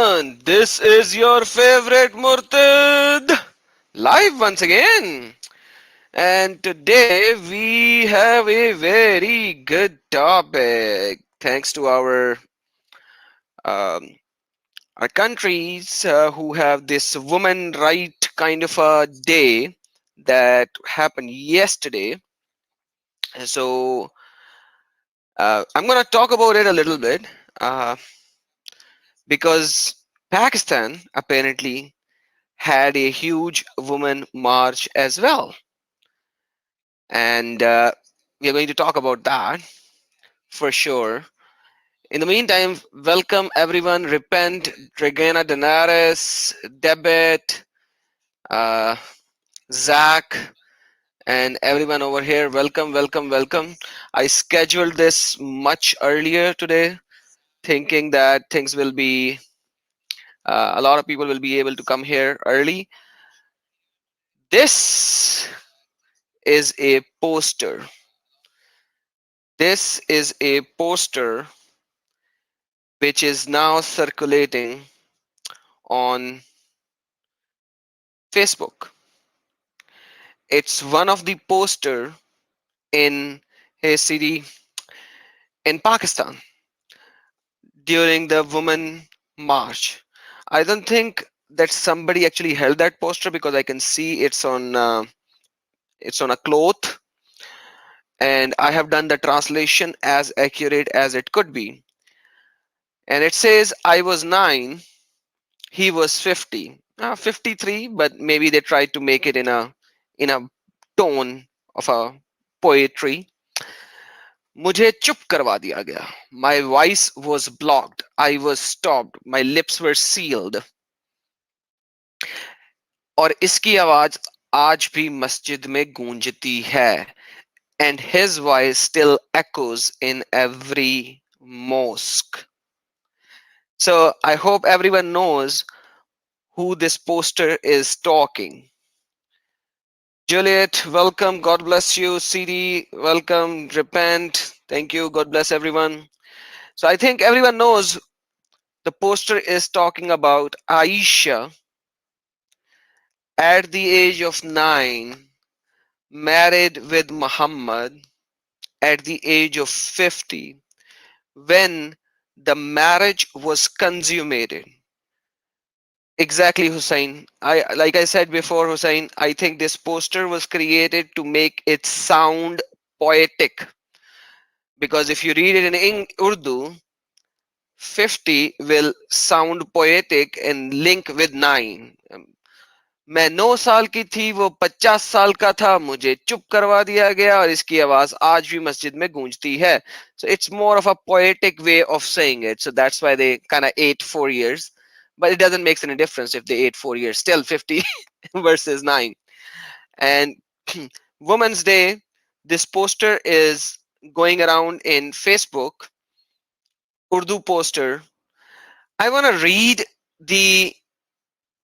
everyone, this is your favorite Murtad live once again. And today we have a very good topic. Thanks to um, our countries who have this woman right kind of a day that happened yesterday. So I'm gonna talk about it a little bit uh, because Pakistan apparently had a huge woman march as well. And we are going to talk about that for sure. In the meantime, welcome everyone. Repent, Regina Daenerys, Debit, uh, Zach, and everyone over here. Welcome, welcome, welcome. I scheduled this much earlier today, thinking that things will be, a lot of people will be able to come here early. This is a poster. This is a poster which is now circulating on Facebook. It's one of the poster in a city in Pakistan during the Women March. I don't think that somebody actually held that poster because I can see it's on a cloth, and I have done the translation as accurate as it could be. And it says, "I was 9, he was 50." 53, but maybe they tried to make it in a tone of a poetry. मुझे चुप करवा दिया गया. My voice was blocked. I was stopped. My lips were sealed. और इसकी आवाज आज भी मस्जिद में गूंजती है. And his voice still echoes in every mosque. So I hope everyone knows who this poster is talking. Juliet, welcome. God bless you. CD, welcome. Repent. Thank you. God bless everyone. So I think everyone knows the poster is talking about Aisha at the age of 9, married with Muhammad at the age of 50, when the marriage was consummated. Exactly, Hussein. Like I said before, Hussein, I think this poster was created to make it sound poetic, because if you read it in Urdu, 50 will sound poetic and link with 9. मैं 9 साल की थी, वो 50 साल का था, मुझे चुप करवा दिया गया और इसकी आवाज आज भी मस्जिद में गूंजती है. So it's more of a poetic way of saying it. So that's why they kind of ate 4 years. But it doesn't make any difference if they ate 4 years. Still 50 versus 9. And Women's Day, this poster is going around in Facebook, Urdu poster. I want to read the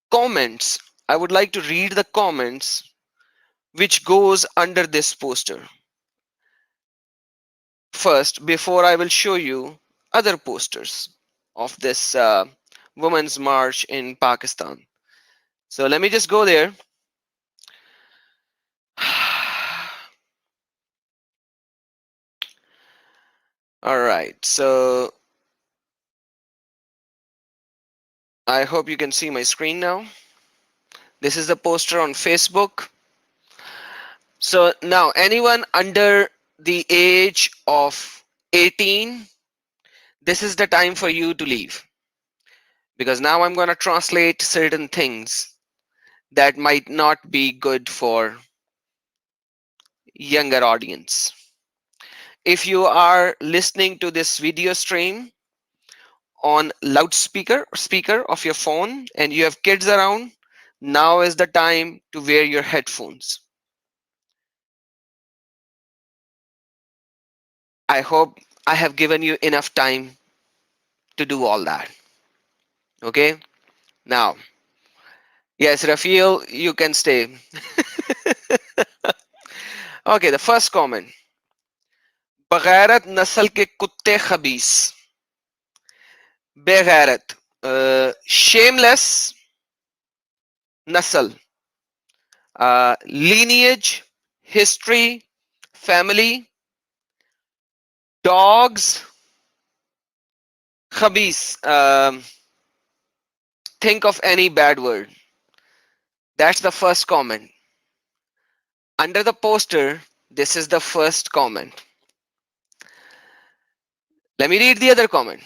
comments. I would like to read the comments which goes under this poster first, before I will show you other posters of this Women's March in Pakistan. So let me just go there. All right, so I hope you can see my screen now. This is the poster on Facebook. So now anyone under the age of 18, this is the time for you to leave, because now I'm going to translate certain things that might not be good for younger audience. If you are listening to this video stream on loudspeaker speaker of your phone and you have kids around, now is the time to wear your headphones. I hope I have given you enough time to do all that. Okay, now, yes, Rafael, you can stay. Okay, the first comment. बगैरत नस्ल के कुत्ते खबीस. बेगैरत. Shameless नस्ल, lineage, history, family, dogs, khabis. Think of any bad word. That's the first comment. Under the poster, this is the first comment. Let me read the other comment.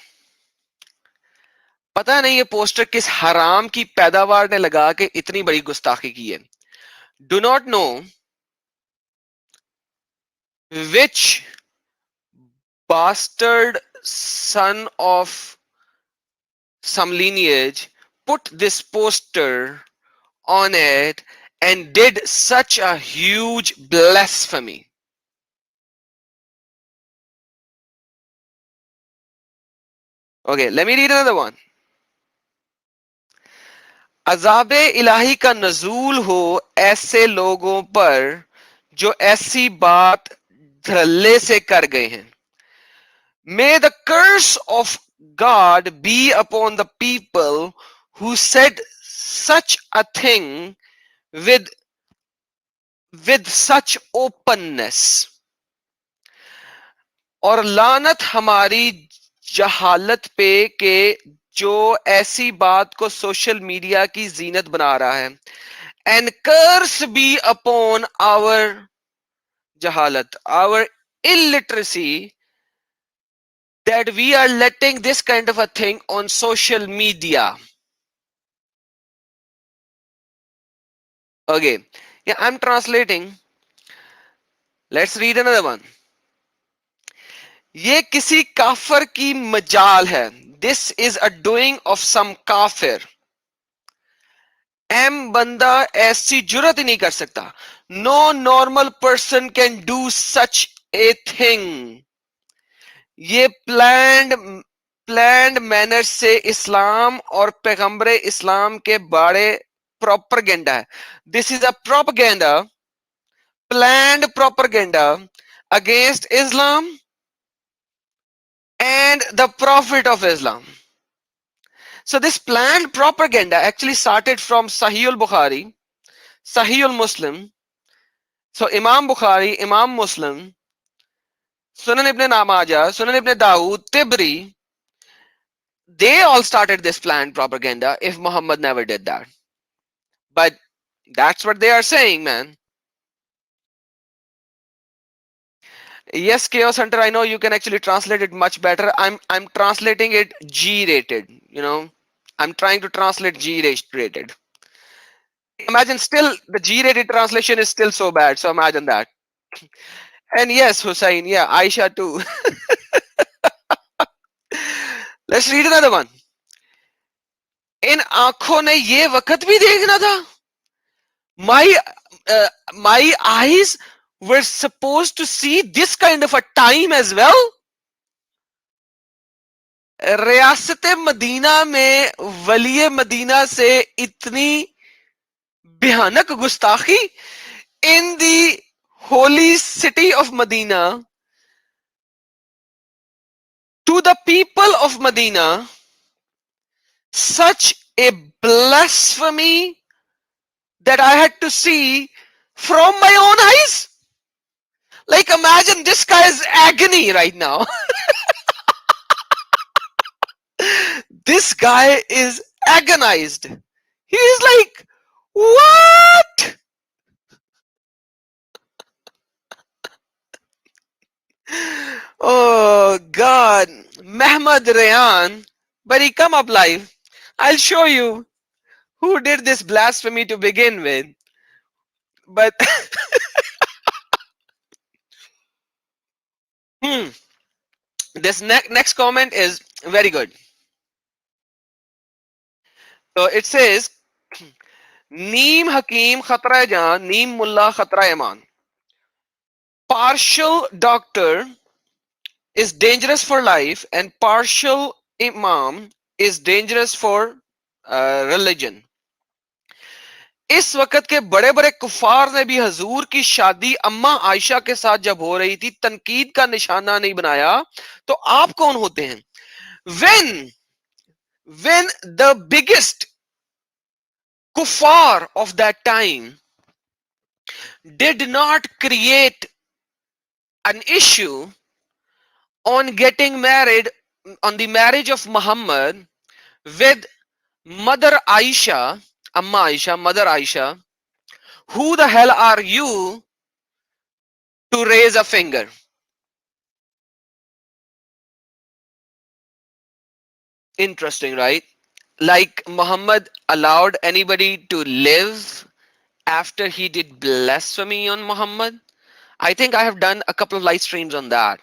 पता नहीं ये poster किस हराम की पैदावार ने लगा के इतनी बड़ी गुस्ताखी की है. Do not know which bastard son of some lineage put this poster on it and did such a huge blasphemy. Okay, let me read another one. अजाबे इलाही का नजूल हो ऐसे लोगों पर जो ऐसी बात धड़ल्ले से कर गए हैं. May the curse of God be upon the people who said such a thing with such openness. और लानत हमारी जहालत पे के जो ऐसी बात को सोशल मीडिया की जीनत बना रहा है. And curse be upon our jahalat, our illiteracy, that we are letting this kind of a thing on social media. Okay, yeah, I'm translating. Let's read another one. ये किसी काफर की मजाल है. This is a doing of some काफिर. M बंदा ऐसी जुर्रत ही नहीं कर सकता. No normal person can do such a thing. ये प्लान्ड मैनर से इस्लाम और पैगंबर इस्लाम के बड़े प्रोपेगेंडा है. This is a propaganda, planned propaganda against Islam and the Prophet of Islam. So this planned propaganda actually started from Sahih al-Bukhari, Sahih al-Muslim. So Imam Bukhari, Imam Muslim, Sunan ibn Majah, Sunan ibn Dawood, Tibri, they all started this planned propaganda if Muhammad never did that. But that's what they are saying, man. Yes, Chaos Hunter, I know you can actually translate it much better. I'm translating it G-rated, you know. I'm trying to translate G-rated. Imagine still the G-rated translation is still so bad. So imagine that. And yes, Hussein, yeah, Aisha too. Let's read another one. इन आंखों ने ये वक्त भी देखना था. My eyes were supposed to see this kind of a time as well. रियासत Medina में वली Medina से इतनी भयानक गुस्ताखी. In the holy city of Medina, to the people of Medina, such a blasphemy that I had to see from my own eyes. Like imagine this guy's agony right now. This guy is agonized. He is like, what? Oh God, Mehmed Rayan, but he come up live. I'll show you who did this blasphemy to begin with. But this next comment is very good. So it says, Neem Hakim Khatra Jan, Neem Mullah Khatra Iman. Partial doctor is dangerous for life and partial imam is dangerous for religion. इस वक्त के बड़े बड़े कुफार ने भी हजूर की शादी अम्मा आयशा के साथ जब हो रही थी तनकीद का निशाना नहीं बनाया, तो आप कौन होते हैं? when the biggest kuffar of that time did not create an issue on getting married, on the marriage of Muhammad with Mother Aisha, Amma Aisha, Mother Aisha, who the hell are you to raise a finger? Interesting, right? Like Muhammad allowed anybody to live after he did blasphemy on Muhammad. I think I have done a couple of live streams on that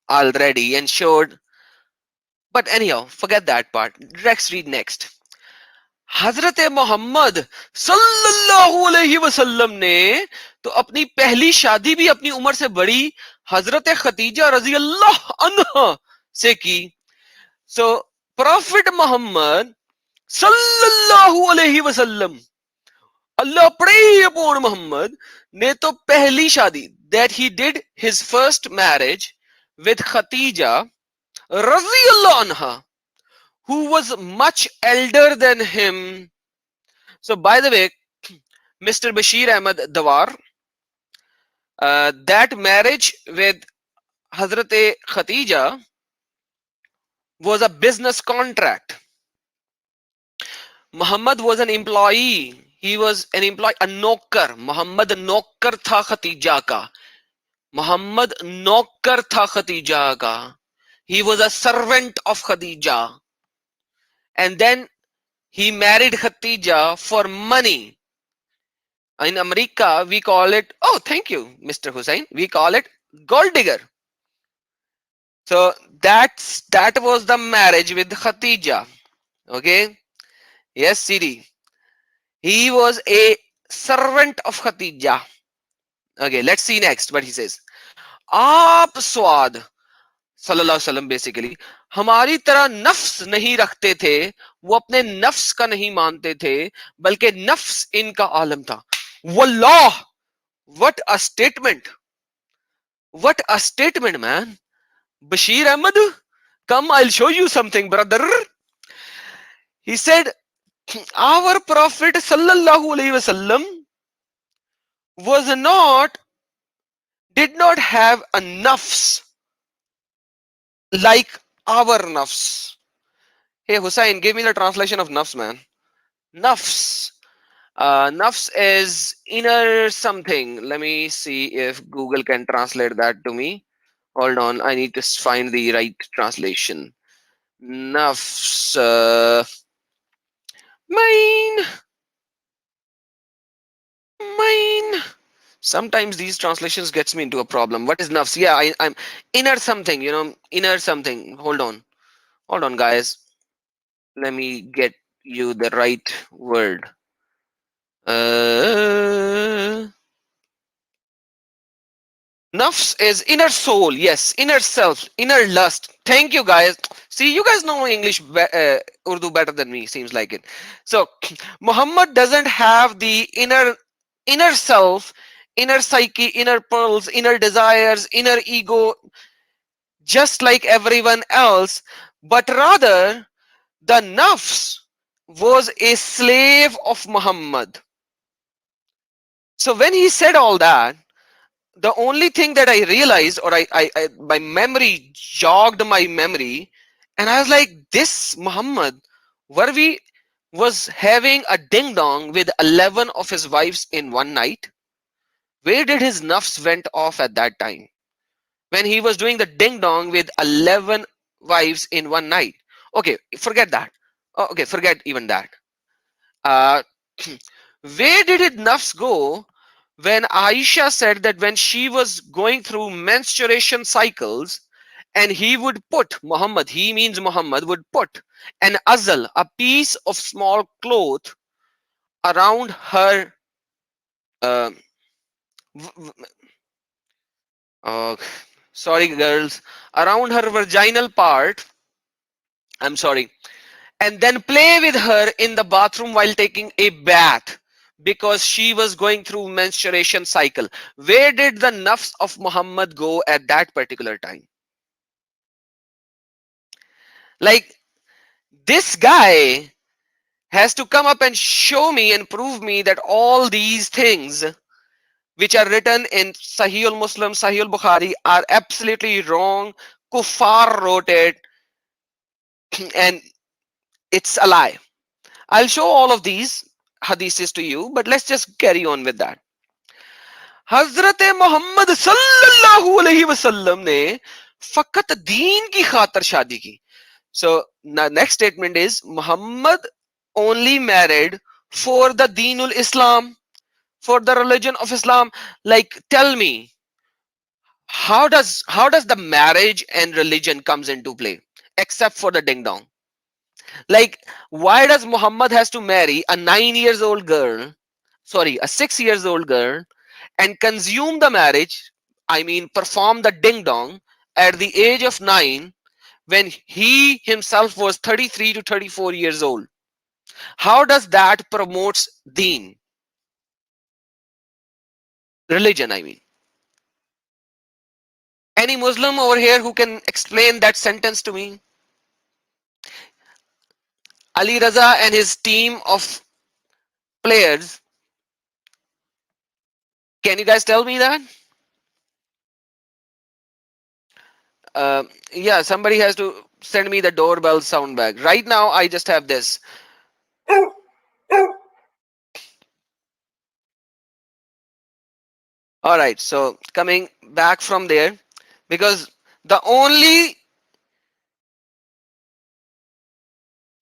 already and showed. But anyhow, forget that part. Let's read next. हजरत मोहम्मद सल्लल्लाहु अलैहि वसल्लम ने तो अपनी पहली शादी भी अपनी उम्र से बड़ी हजरत खतीजा रजी अल्लाह अन्हा से की. सो प्रॉफिट मोहम्मद सल्लल्लाहु अलैहि वसल्लम, अल्लाह प्रे अपॉन मोहम्मद, ने तो पहली शादी, that he did his first marriage with Khatija रजी अल्लाह अन्हा, who was much elder than him. So, by the way, Mr. Bashir Ahmed Dawar, that marriage with Hazrat Khatija was a business contract. Muhammad was an employee. He was an employee, a नौकर. Muhammad नौकर था Khadija का. Muhammad नौकर था Khadija का. He was a servant of Khadija. And then he married Khatija for money. In America, we call it, oh, thank you, Mr. Hussain. We call it gold digger. So that was the marriage with Khatija. Okay. Yes, Siri. He was a servant of Khatija. Okay, let's see next what he says. आप स्वाद सल्लल्लाहु अलैहि वसल्लम basically हमारी तरह नफ्स नहीं रखते थे, वो अपने नफ्स का नहीं मानते थे, बल्कि नफ्स इनका आलम था. वल्लाह, what a statement, what a statement, man. Bashir Ahmed, come, I'll show you something, brother. He said, our Prophet sallallahu alaihi wasallam was not, did not have a nafs like our nafs. Hey Hussein, give me the translation of nafs, man. Nafs. Nafs is inner something. Let me see if Google can translate that to me. Hold on, I need to find the right translation. Nafs. Mine. Mine. Sometimes these translations gets me into a problem. What is nafs? Yeah, I'm inner something, inner something. Hold on, guys. Let me get you the right word. uh, Nafs is inner soul. Yes, inner self, inner lust. Thank you, guys. See, you guys know English, Urdu better than me. Seems like it. So, Muhammad doesn't have the inner self, inner psyche, inner pearls, inner desires, inner ego, just like everyone else, but rather the nafs was a slave of Muhammad. So when he said all that, the only thing that I realized, or my memory jogged my memory, and I was like, this Muhammad, were we was having a ding dong with 11 of his wives in one night? Where did his nafs went off at that time when he was doing the ding dong with 11 wives in one night? Okay, forget that. Oh, okay, forget even that. Uh, where did his nafs go when Aisha said that when she was going through menstruation cycles, and he would put Muhammad, he means Muhammad, would put an azal, a piece of small cloth around her. Uh, uh, Sorry, girls, around her vaginal part. I'm sorry, and then play with her in the bathroom while taking a bath because she was going through menstruation cycle. Where did the nafs of Muhammad go at that particular time? Like, This guy has to come up and show me and prove me that all these things which are written in Sahih al-Muslim, Sahih al-Bukhari are absolutely wrong. Kuffar wrote it and it's a lie. I'll show all of these hadiths to you, but let's just carry on with that. हजरत मोहम्मद सल्लल्लाहु अलैहि वसल्लम ने फकत दीन की खातर शादी की. So the next statement is Muhammad only married for the Deenul Islam, for the religion of Islam. Like, tell me, how does the marriage and religion comes into play, except for the ding dong? Like, why does Muhammad has to marry a 9 years old girl, sorry, a 6 years old girl, and consume the marriage? I mean, perform the ding dong at the age of 9 when he himself was 33 to 34 years old. How does that promotes deen, religion? I mean, any Muslim over here who can explain that sentence to me? Ali Raza and his team of players, can you guys tell me that? Yeah, somebody has to send me the doorbell sound back. Right now, I just have this. All right, so coming back from there, because the only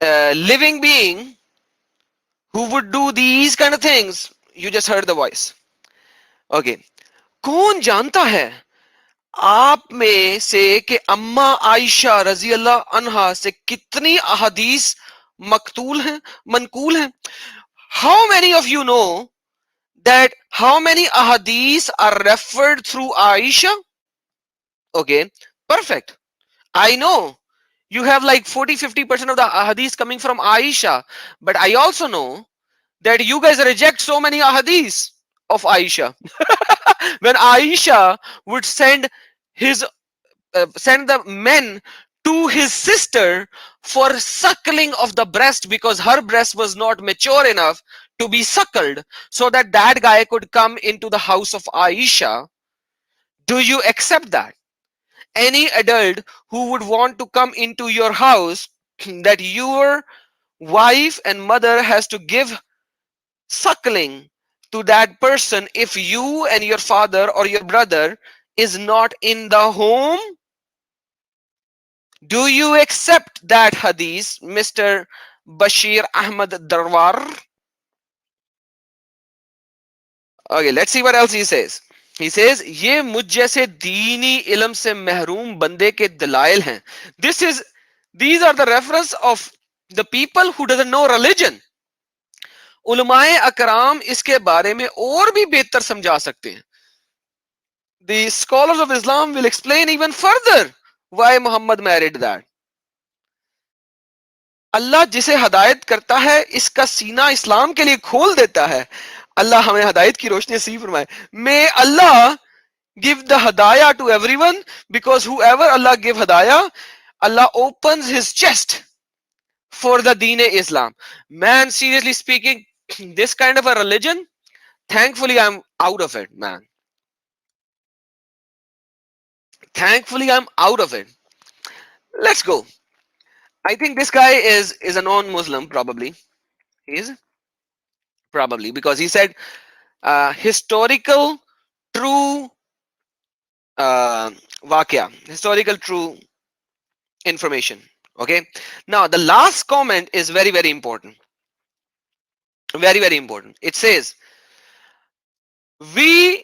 living being who would do these kind of things, you just heard the voice. Okay, कौन जानता है आप में से कि अम्मा आयशा रजी अल्लाह अनहा से कितनी अहदीस मकतूल हैं, मनकूल हैं? How many of you know that how many ahadith are referred through Aisha? Okay, perfect. I know you have like 40-50% of the ahadith coming from Aisha, but I also know that you guys reject so many ahadith of Aisha. When Aisha would his send the men to his sister for suckling of the breast because her breast was not mature enough to be suckled, so that that guy could come into the house of Aisha. Do you accept that? Any adult who would want to come into your house, that your wife and mother has to give suckling to that person if you and your father or your brother is not in the home? Do you accept that hadith, Mr. Bashir Ahmad Darwar? Okay, let's see what else he says. He says, ये मुझ जैसे दीनी इल्म से महरूम बंदे के दलाइल हैं. These are the reference of the people who doesn't know religion. उलमाए अकराम इसके बारे में और भी बेहतर समझा सकते हैं. The scholars of Islam will explain even further why Muhammad married that. अल्लाह जिसे हदायत करता है इसका सीना इस्लाम के लिए खोल देता है. अल्लाह हमें हदायत की रोशनी नसीब फरमाए. May Allah give the hadayah to everyone, because whoever Allah give hadayah, Allah opens his chest for the Deen Islam. Man, seriously speaking, this kind of a religion, thankfully I'm out of it, man. Thankfully I'm out of it. Let's go. I think this guy is a non-Muslim, probably. He is probably, because he said historical true vakya, historical true information. Okay, now the last comment is very, very important. Very, very important. It says, we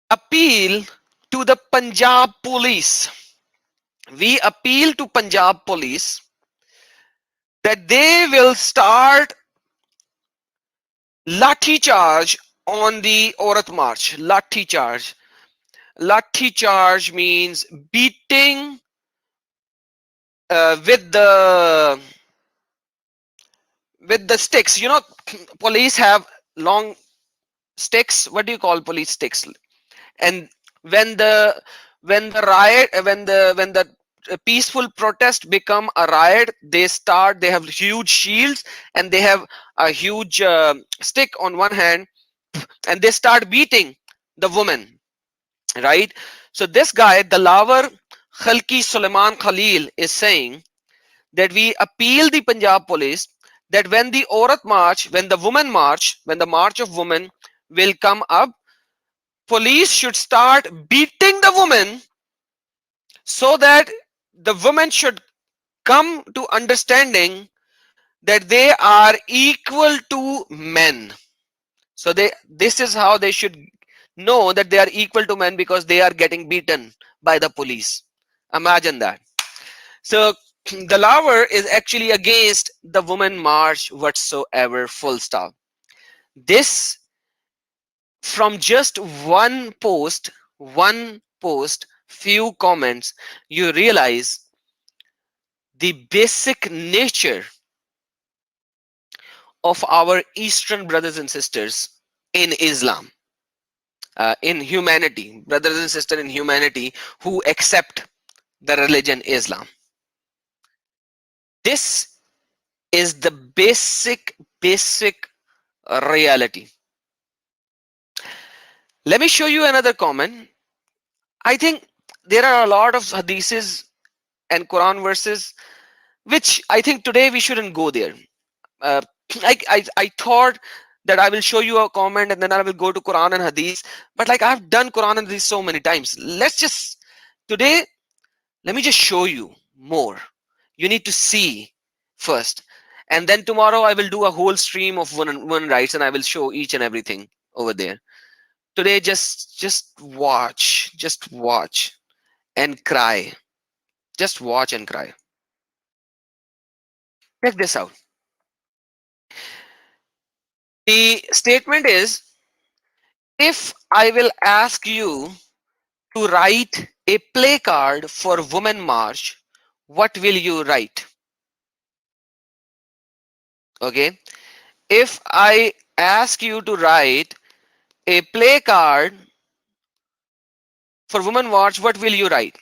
appeal to the Punjab police. We appeal to Punjab police that they will start lathi charge on the Aurat March. Lathi charge. Lathi charge means beating with the sticks. You know, police have long sticks. What do you call police sticks? And when the riot, when the peaceful protest become a riot. They have huge shields, and they have a huge stick on one hand, and they start beating the woman, right? So this guy, the Lavar Khalki Suleiman Khalil, is saying that we appeal the Punjab police that when the Aurat march, when the woman march, when the march of women will come up, police should start beating the woman so that the women should come to understanding that they are equal to men. So this is how they should know that they are equal to men, because they are getting beaten by the police. Imagine that. So the lover is actually against the woman march whatsoever, full stop. This, from just one post, few comments, you realize the basic nature of our Eastern brothers and sisters in Islam, in humanity, brothers and sisters in humanity who accept the religion Islam. This is the basic reality. Let me show you another comment. I think there are a lot of hadiths and Quran verses which I think today we shouldn't go there. Uh, I thought that I will show you a comment and then I will go to Quran and Hadith. But like I've done Quran and Hadith so many times. Today, let me just show you more. You need to see first. And then tomorrow I will do a whole stream of one rights and I will show each and everything over there. Today, just watch and cry. Just watch and cry. Check this out. The statement is, if I will ask you to write a play card for Women March, what will you write? Okay. If I ask you to write a play card for Women March, what will you write?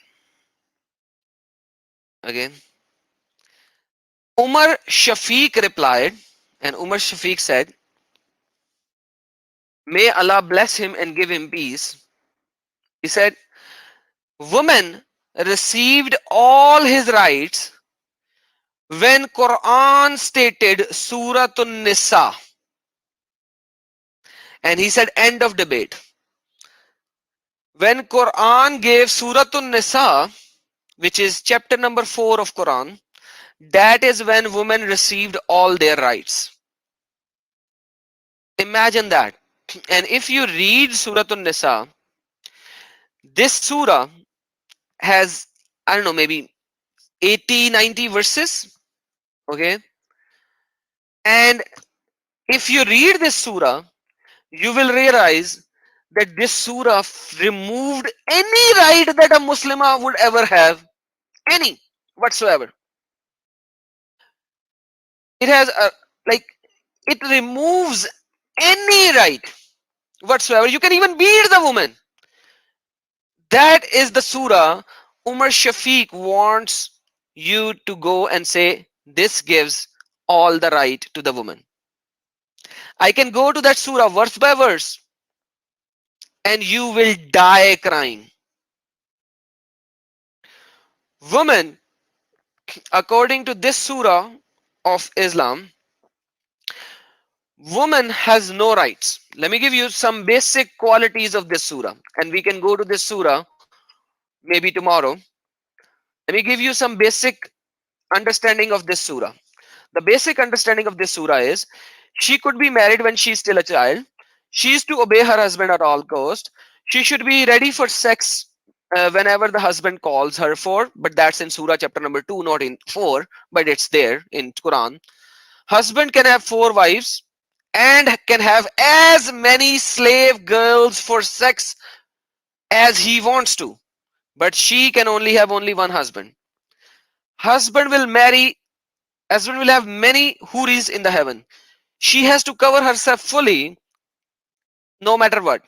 Again. Umar Shafiq replied, and Umar Shafiq said, may Allah bless him and give him peace. He said, women received all his rights when Quran stated Suratun Nisa. And he said, end of debate. When Quran gave Suratun Nisa, which is chapter number 4 of Quran, that is when women received all their rights. Imagine that. And if you read Suratun Nisa, this surah has, I don't know, maybe 80, 90 verses. Okay. And if you read this surah, you will realize that this surah removed any right that a Muslimah would ever have, any whatsoever. It has a, like, it removes any right whatsoever. You can even beat the woman. That is the surah Umar Shafiq wants you to go and say, this gives all the right to the woman. I can go to that surah verse by verse and you will die crying. Woman, according to this surah of Islam, woman has no rights. Let me give you some basic qualities of this surah, and we can go to this surah maybe tomorrow. Let me give you some basic understanding of this surah. The basic understanding of this surah is, she could be married when she's still a child. She is to obey her husband at all cost. She should be ready for sex whenever the husband calls her for, but that's in surah chapter number 2, not in 4, but it's there in Quran. Husband can have 4 wives and can have as many slave girls for sex as he wants to, but she can only have only one husband. Husband will marry, husband will have many huris in the heaven. She has to cover herself fully no matter what.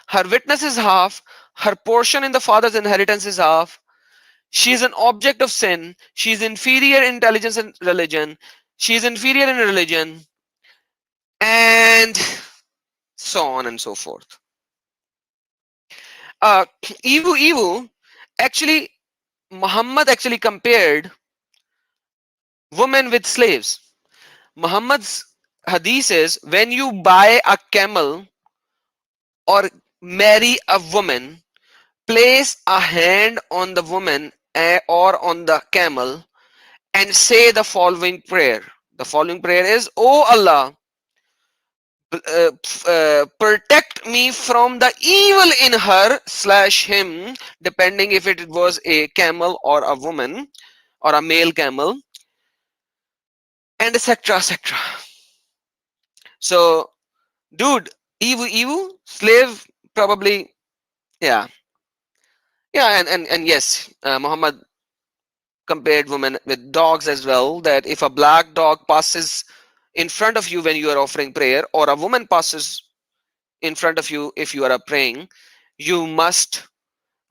Her witness is half, her portion in the father's inheritance is half. She is an object of sin. She is inferior in intelligence and religion. She is inferior in religion, and so on and so forth. Uh, Evu, actually, Muhammad actually compared women with slaves. Muhammad's hadith is when you buy a camel or marry a woman, place a hand on the woman or on the camel and say the following prayer. The following prayer is, "Oh Allah, protect me from the evil in her slash him," depending if it was a camel or a woman or a male camel, and etc. etc. So, dude, Evu, slave, probably, yeah. Yeah, and yes, Muhammad compared women with dogs as well. That if a black dog passes in front of you when you are offering prayer, or a woman passes in front of you if you are praying, you must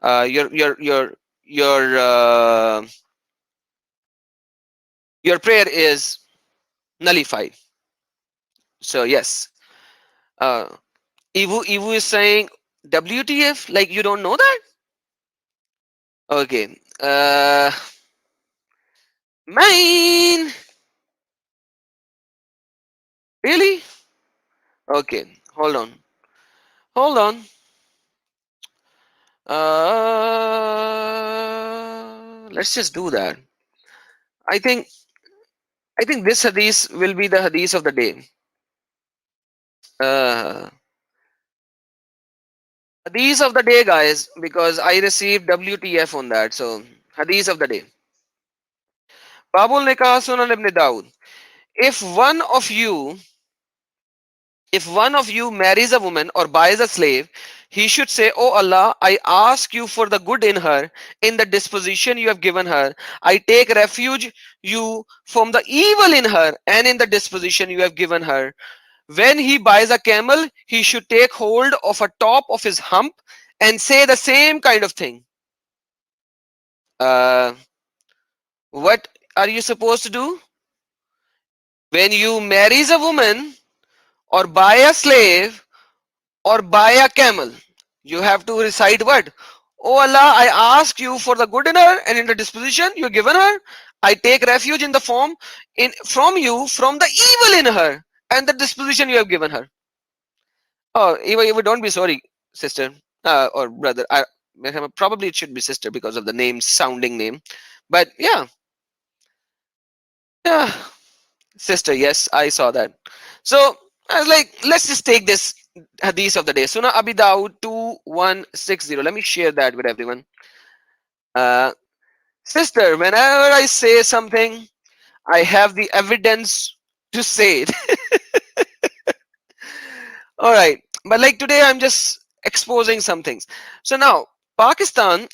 your your prayer is nullified. So yes, uh, Evu is saying WTF? Like you don't know that? Okay, mine really? Okay, hold on. Let's just do that. I think I think this hadith will be the hadith of the day. Uh, Hadith of the day, guys, because I received WTF on that. So hadith of the day. Babul Nikah Sunan ibn Daud. If one of you If one of you marries a woman or buys a slave, he should say, "Oh Allah, I ask you for the good in her, in the disposition you have given her. I take refuge you from the evil in her and in the disposition you have given her." When he buys a camel, he should take hold of a top of his hump and say the same kind of thing. Uh, what are you supposed to do? When you marries a woman or buy a slave or buy a camel, you have to recite what? "Oh Allah, I ask you for the good in her and in the disposition you given her. I take refuge in the form in from you from the evil in her and the disposition you have given her." Oh, Eva, don't be sorry, sister or brother. Probably it should be sister because of the name, sounding name. But yeah, yeah, sister. Yes, I saw that. So I was like, let's just take this hadith of the day. Sunnah Abi Dawud 2160. Let me share that with everyone. Uh, Sister, whenever I say something, I have the evidence to say it. All right. But like today, I'm just exposing some things. So now,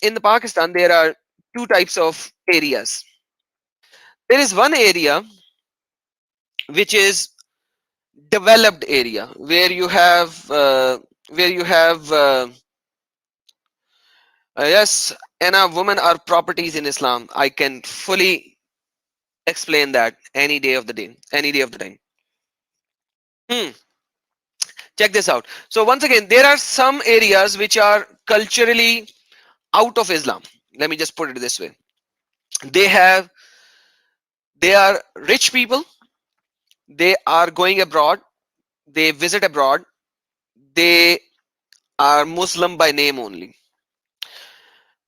in the Pakistan, there are two types of areas. There is one area which is developed area where you have yes, and a woman are properties in Islam. I can fully explain that any day of the day, any day of the time. Hmm. Check this out. So once again, there are some areas which are culturally out of Islam. Let me just put it this way. They have they are rich people, they are going abroad, they visit abroad, they are Muslim by name only.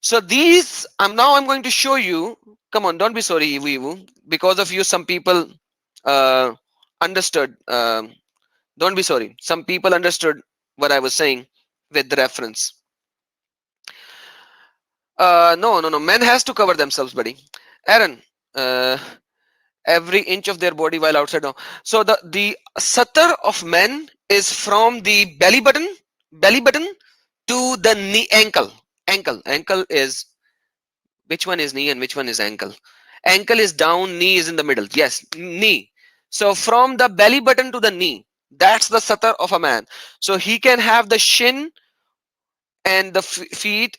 So these I'm going to show you. Come on, don't be sorry, Ivu. Because of you, some people uh, understood. Don't be sorry. Some people understood what I was saying with the reference. No. Men has to cover themselves, buddy. Aaron, uh, every inch of their body while outside. No. So the satar of men is from the belly button to the knee, ankle is, which one is knee and which one is ankle? Ankle is down, knee is in the middle. Yes, knee. So from the belly button to the knee, that's the satar of a man. So he can have the shin and the feet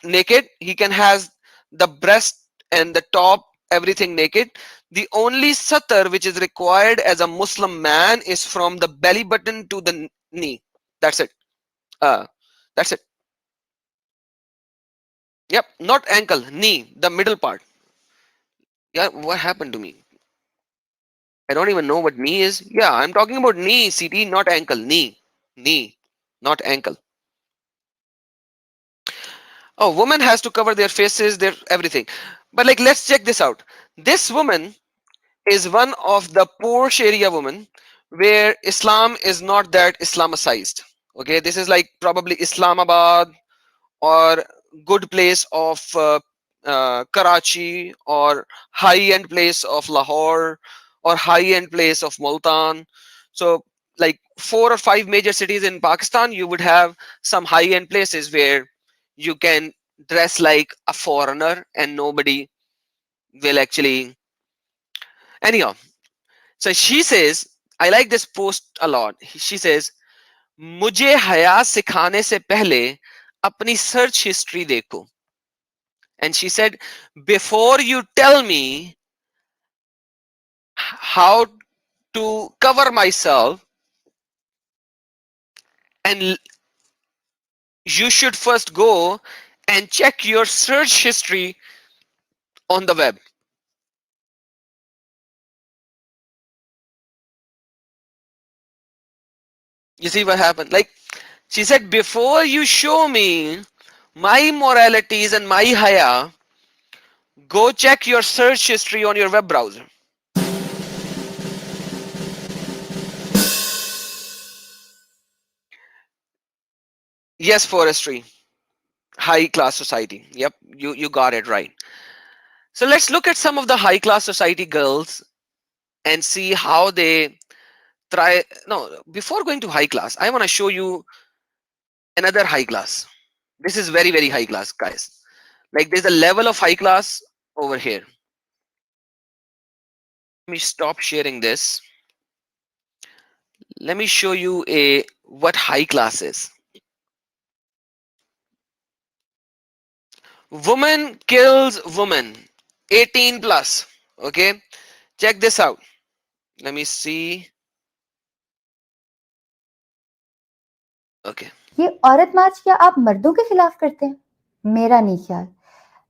naked. He can have the breast and the top, everything naked. The only satar which is required as a Muslim man is from the belly button to the knee. That's it. Uh, that's it. Yep, not ankle, knee, the middle part. Yeah, what happened to me? I don't even know what knee is. Yeah, I'm talking about knee, CT, not ankle. Knee, not ankle. Oh, woman has to cover their faces, their everything. But like, let's check this out. This woman is one of the poor Sharia women where Islam is not that Islamicized. Okay, this is like probably Islamabad or good place of Karachi or high end place of Lahore or high end place of Multan. So like 4 or 5 major cities in Pakistan, you would have some high end places where you can dress like a foreigner and nobody will actually. Anyhow, so she says, I like this post a lot. She says, मुझे हया सिखाने से पहले अपनी search history देखो. And she said, before you tell me how to cover myself, and you should first go and check your search history on the web. You see what happened? Like she said, before you show me my moralities and my haya, go check your search history on your web browser. Yes, forestry, high class society. Yep, you got it right. So let's look at some of the high class society girls and see how they try. No, before going to high class, I want to show you another high class. This is very, very high class, guys. Like there's a level of high class over here. Let me stop sharing this. Let me show you a what high class is. Woman kills woman, 18 plus. Okay, check this out. Let me see. Okay. ये औरत मार्च क्या आप मर्दों के खिलाफ करते हैं? मेरा नहीं ख्याल.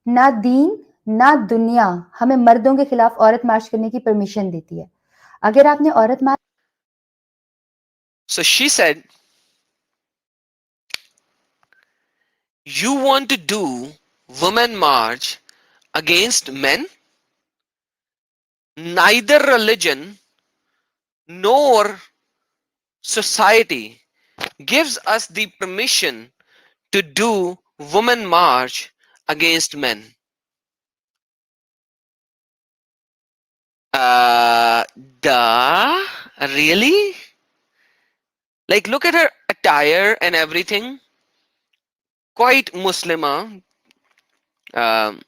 ना दीन ना दुनिया हमें मर्दों के खिलाफ औरत मार्च करने की परमिशन देती है. अगर आपने औरत मार्च. So she said, you want to do women march against men? Neither religion nor society gives us the permission to do women march against men. Uh, Duh? Really? Like, look at her attire and everything. Quite Muslima. Um,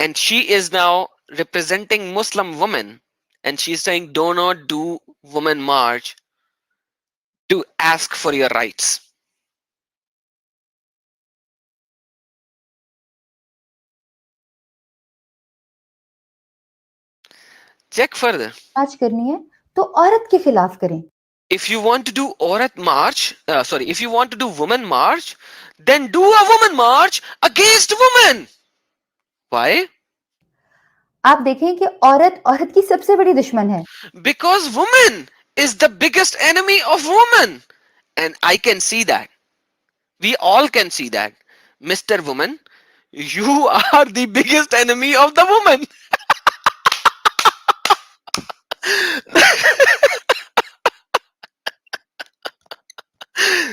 and she is now representing Muslim women. And she's saying, do not do women march to ask for your rights. Check further. मार्च करनी है तो औरत के खिलाफ करें. If you want to do Aurat march, if you want to do women march, then do a woman march against women. Why? आप देखें कि औरत औरत की सबसे बड़ी दुश्मन है. Because woman is the biggest enemy of woman. And I can see that. We all can see that. Mr. Woman, you are the biggest enemy of the woman.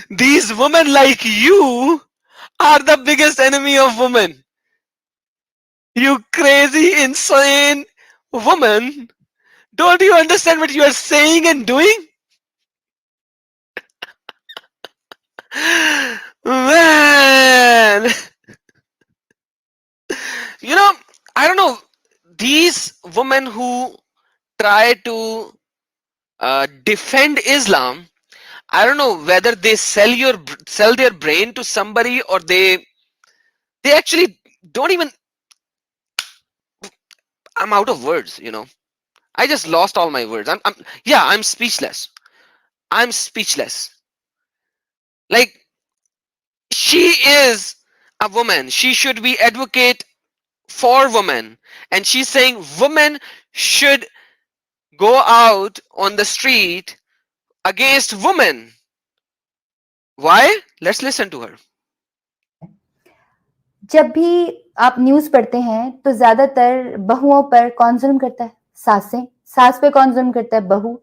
These women like you are the biggest enemy of women. You crazy, insane woman. Don't you understand what you are saying and doing? Man, you know, I don't know. These women who try to defend Islam, I don't know whether they sell their brain to somebody or they actually don't even. I'm out of words, you know. I just lost all my words. I'm speechless. I'm speechless. Like, she is a woman. She should be advocate for women. And she's saying women should go out on the street against women. Why? Let's listen to her. जब भी आप news पढ़ते हैं, तो ज़्यादातर बहुओं पर कौन ज़ुल्म करता है? सासें। सास पे कौन ज़ुल्म करता है? बहू।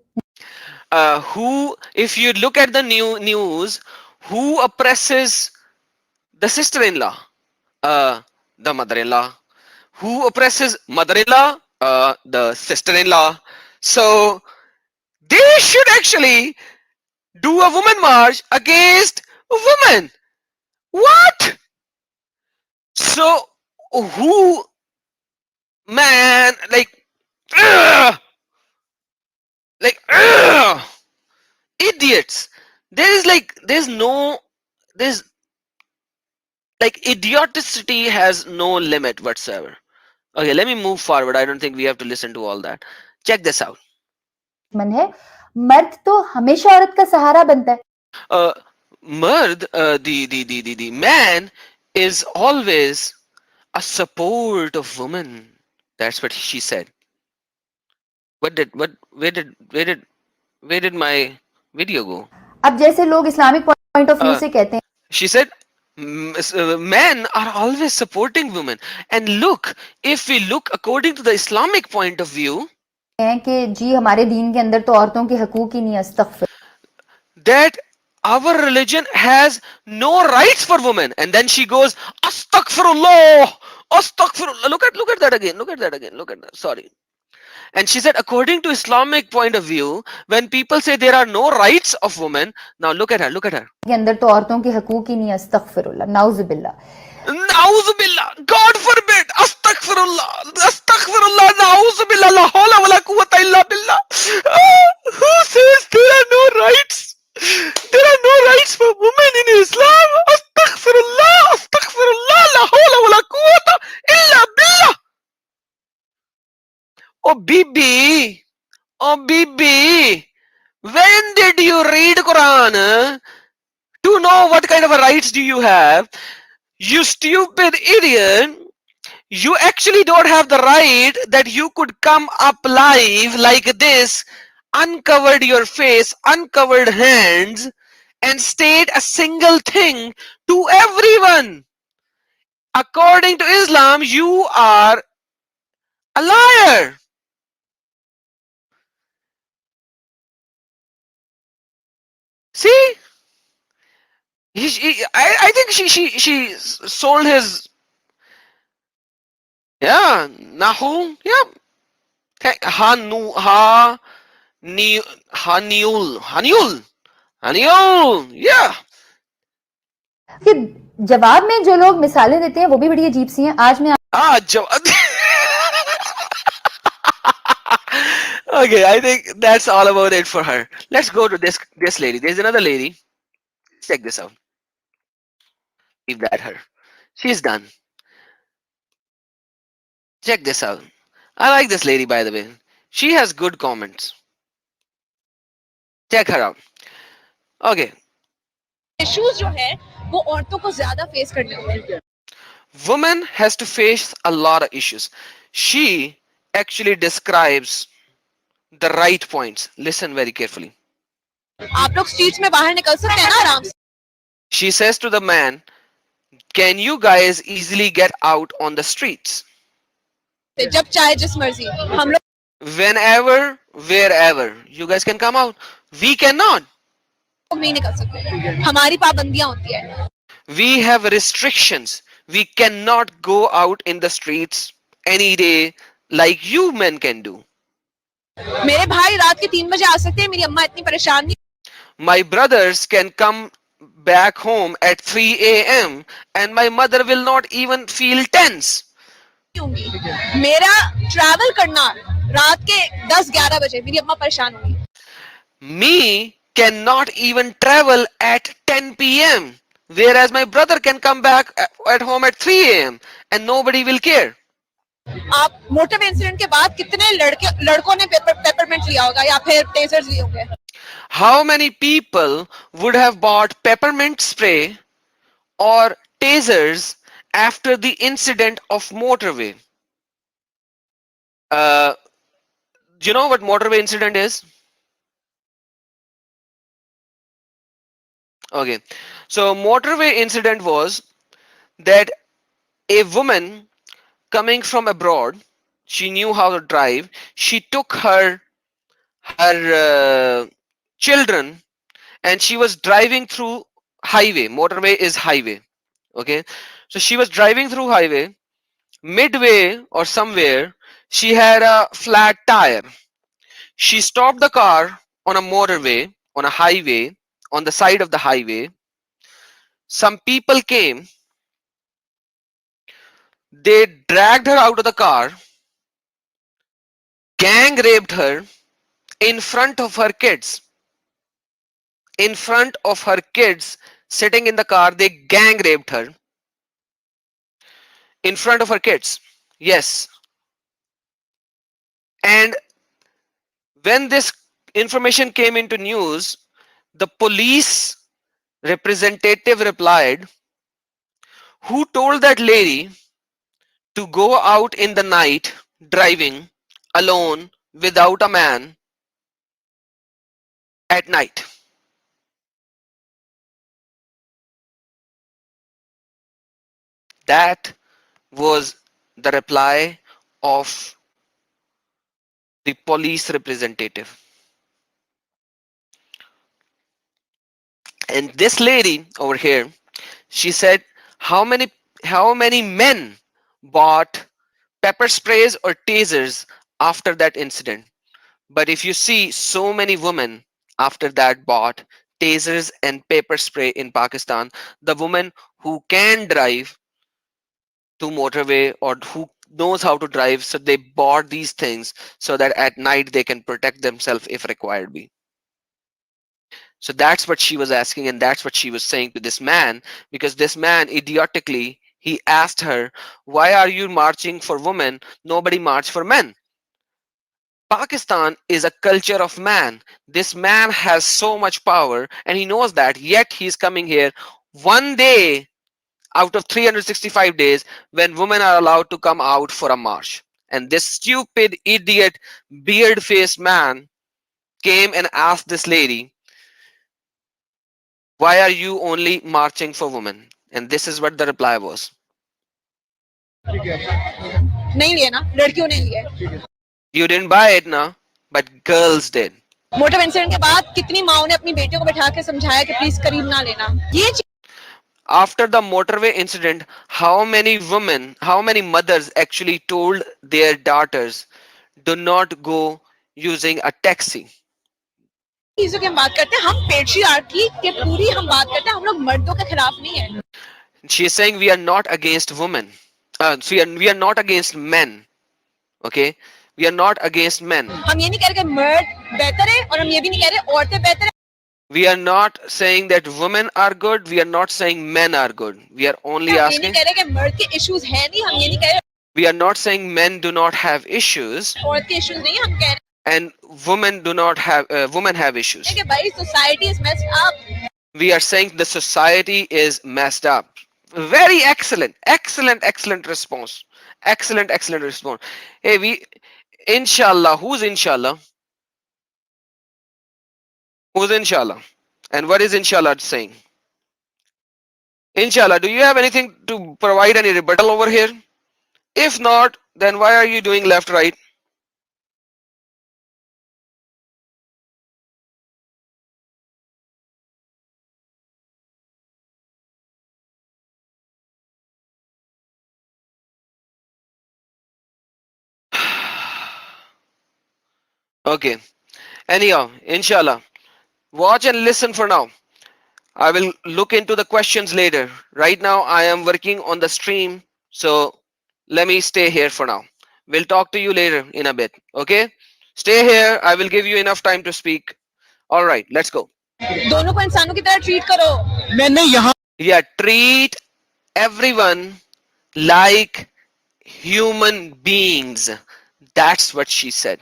Who, if you look at the news, who oppresses the sister-in-law? The mother-in-law. Who oppresses mother-in-law? The sister-in-law. So they should actually do a woman march against a woman. What? So who, man, ugh, ugh, idiots. There's no, there's like idioticity has no limit whatsoever. Okay, let me move forward. I don't think we have to listen to all that. Check this out. मन है, मर्द तो हमेशा औरत का सहारा बनता है। Uh, Mard, the man is always a support of woman. That's what she said. What did what? Where did my video go? अब जैसे लोग इस्लामिक पॉइंट ऑफ व्यू से कहते She said men are always supporting women. And look, if we look according to the Islamic point of view, हैं कि जी हमारे दीन के अंदर तो औरतों के हकूक ही नहीं है, अस्तगफिर। that our religion has no rights for women. And then she goes, Astaghfirullah, Astaghfirullah. Look at that again. Look at that again. Look at that. Sorry. And she said, according to Islamic point of view, when people say there are no rights of women, now look at her, look at her. के अंदर तो औरतों के हकूक ही नहीं है, अस्तगफिरुल्लाह, नाउजुबिल्लाह। Nauzubillah, God forbid, Astaghfirullah, Astaghfirullah, Nauzubillah, La hawla wa la quwwata illa billah. Who says there are no rights? There are no rights for women in Islam. Astaghfirullah, Astaghfirullah, La hawla wa la quwwata illa billah. Oh Bibi, oh Bibi, when did you read Quran to know what kind of a rights do you have? You stupid idiot. You actually don't have the right that you could come up live like this, uncovered your face, uncovered hands, and state a single thing to everyone. According to Islam, you are a liar. See? I think she sold his, yeah, Nahu, yeah. Hanu, ha, ni, Haniul, Haniul, Haniul, yeah. कि जवाब में जो लोग मिसालें देते हैं वो भी बड़ी अजीब सी हैं। आज मैं Okay, I think that's all about it for her. Let's go to this lady. There's another lady. Check this out. Leave that her. She's done. Check this out. I like this lady, by the way. She has good comments. Check her out. Okay. Issues जो है वो औरतों को ज्यादा face करने होते हैं। Woman has to face a lot of issues. She actually describes the right points. Listen very carefully. आप लोग स्ट्रीट्स में बाहर निकल सकते हैं ना आराम से। She says to the man, can you guys easily get out on the streets? जब चाहे जिस मर्जी हम लोग Whenever, wherever. You guys can come out. We cannot. नहीं निकल सकते, हमारी पाबंदियां होती है। We have restrictions. We cannot go out in the streets any day like you men can do. मेरे भाई रात के 3 बजे आ सकते हैं, मेरी अम्मा इतनी परेशान नहीं। My brothers can come back home at 3 a.m. and my mother will not even feel tense. होंगी मेरा ट्रैवल करना रात के 10-11 बजे, मेरी अम्मा परेशान होंगी। Me cannot even travel at 10 p.m. whereas my brother can come back at home at 3 a.m. and nobody will care. आप मोटरवे इंसिडेंट के बाद कितने लड़कों ने पेपरमेंट लिया होगा या फिर टेजर्स लिए होंगे? How many people would have bought peppermint spray or tasers after the incident of motorway? Uh, do you know what motorway incident is? Okay, so motorway incident was that a woman coming from abroad, she knew how to drive. She took her children and she was driving through highway. Motorway is highway. Okay, so she was driving through highway. Midway or somewhere, she had a flat tire. She stopped the car on a motorway, on a highway, on the side of the highway. Some people came, they dragged her out of the car, gang raped her in front of her kids. In front of her kids sitting in the car, they gang raped her in front of her kids. Yes. And when this information came into news, the police representative replied, who told that lady to go out in the night driving alone without a man at night? That was the reply of the police representative. And this lady over here, she said, how many men bought pepper sprays or tasers after that incident? But if you see so many women after that bought tasers and pepper spray in Pakistan, the woman who can drive to motorway or who knows how to drive, so they bought these things so that at night they can protect themselves if required be. So that's what she was asking, and that's what she was saying to this man, because this man idiotically he asked her, why are you marching for women? Nobody march for men. Pakistan is a culture of man. This man has so much power and he knows that, yet he's coming here one day out of 365 days when women are allowed to come out for a march. And this stupid idiot beard faced man came and asked this lady, why are you only marching for women? And this is what the reply was. नहीं लिए ना, लड़कियों ने लिए. You didn't buy it, na, but girls did. Motorway incident के बाद कितनी माओं ने अपनी बेटियों को बैठा के समझाया कि प्लीज करीब ना लेना. ये After the motorway incident, how many women, how many mothers actually told their daughters, do not go using a taxi? चीजों की हम बात करते हैं, हम पेट्रियार्की के पूरी हम बात करते हैं, हम लोग मर्दों के खिलाफ नहीं है. She is saying we are not against women. We are not against men. Okay? We are not against men. हम ये नहीं कह रहे कि मर्द बेहतर है और हम ये भी नहीं कह रहे औरतें बेहतर है. We are not saying that women are good. We are not saying men are good. We are only हम ये नहीं asking. कह रहे कि मर्द के इश्यूज हैं नहीं, हम ये नहीं कह रहे We are not saying men do not have issues औरत के इश्यूज नहीं, हम कह रहे and women do not have women have issues. हैं कि भाई society is messed up. We are saying the society is messed up. Very excellent, excellent response. Excellent response. Hey, we inshallah. Who's inshallah? Who's inshallah? And what is inshallah saying? Inshallah, do you have anything to provide any rebuttal over here? If not, then why are you doing left right? Okay. Anyhow, inshallah. Watch and listen for now. I will look into the questions later. Right now, I am working on the stream. So let me stay here for now. We'll talk to you later in a bit. Okay? Stay here. I will give you enough time to speak. All right, let's go. दोनों को इंसानों की तरह treat करो. Yeah, treat everyone like human beings. That's what she said.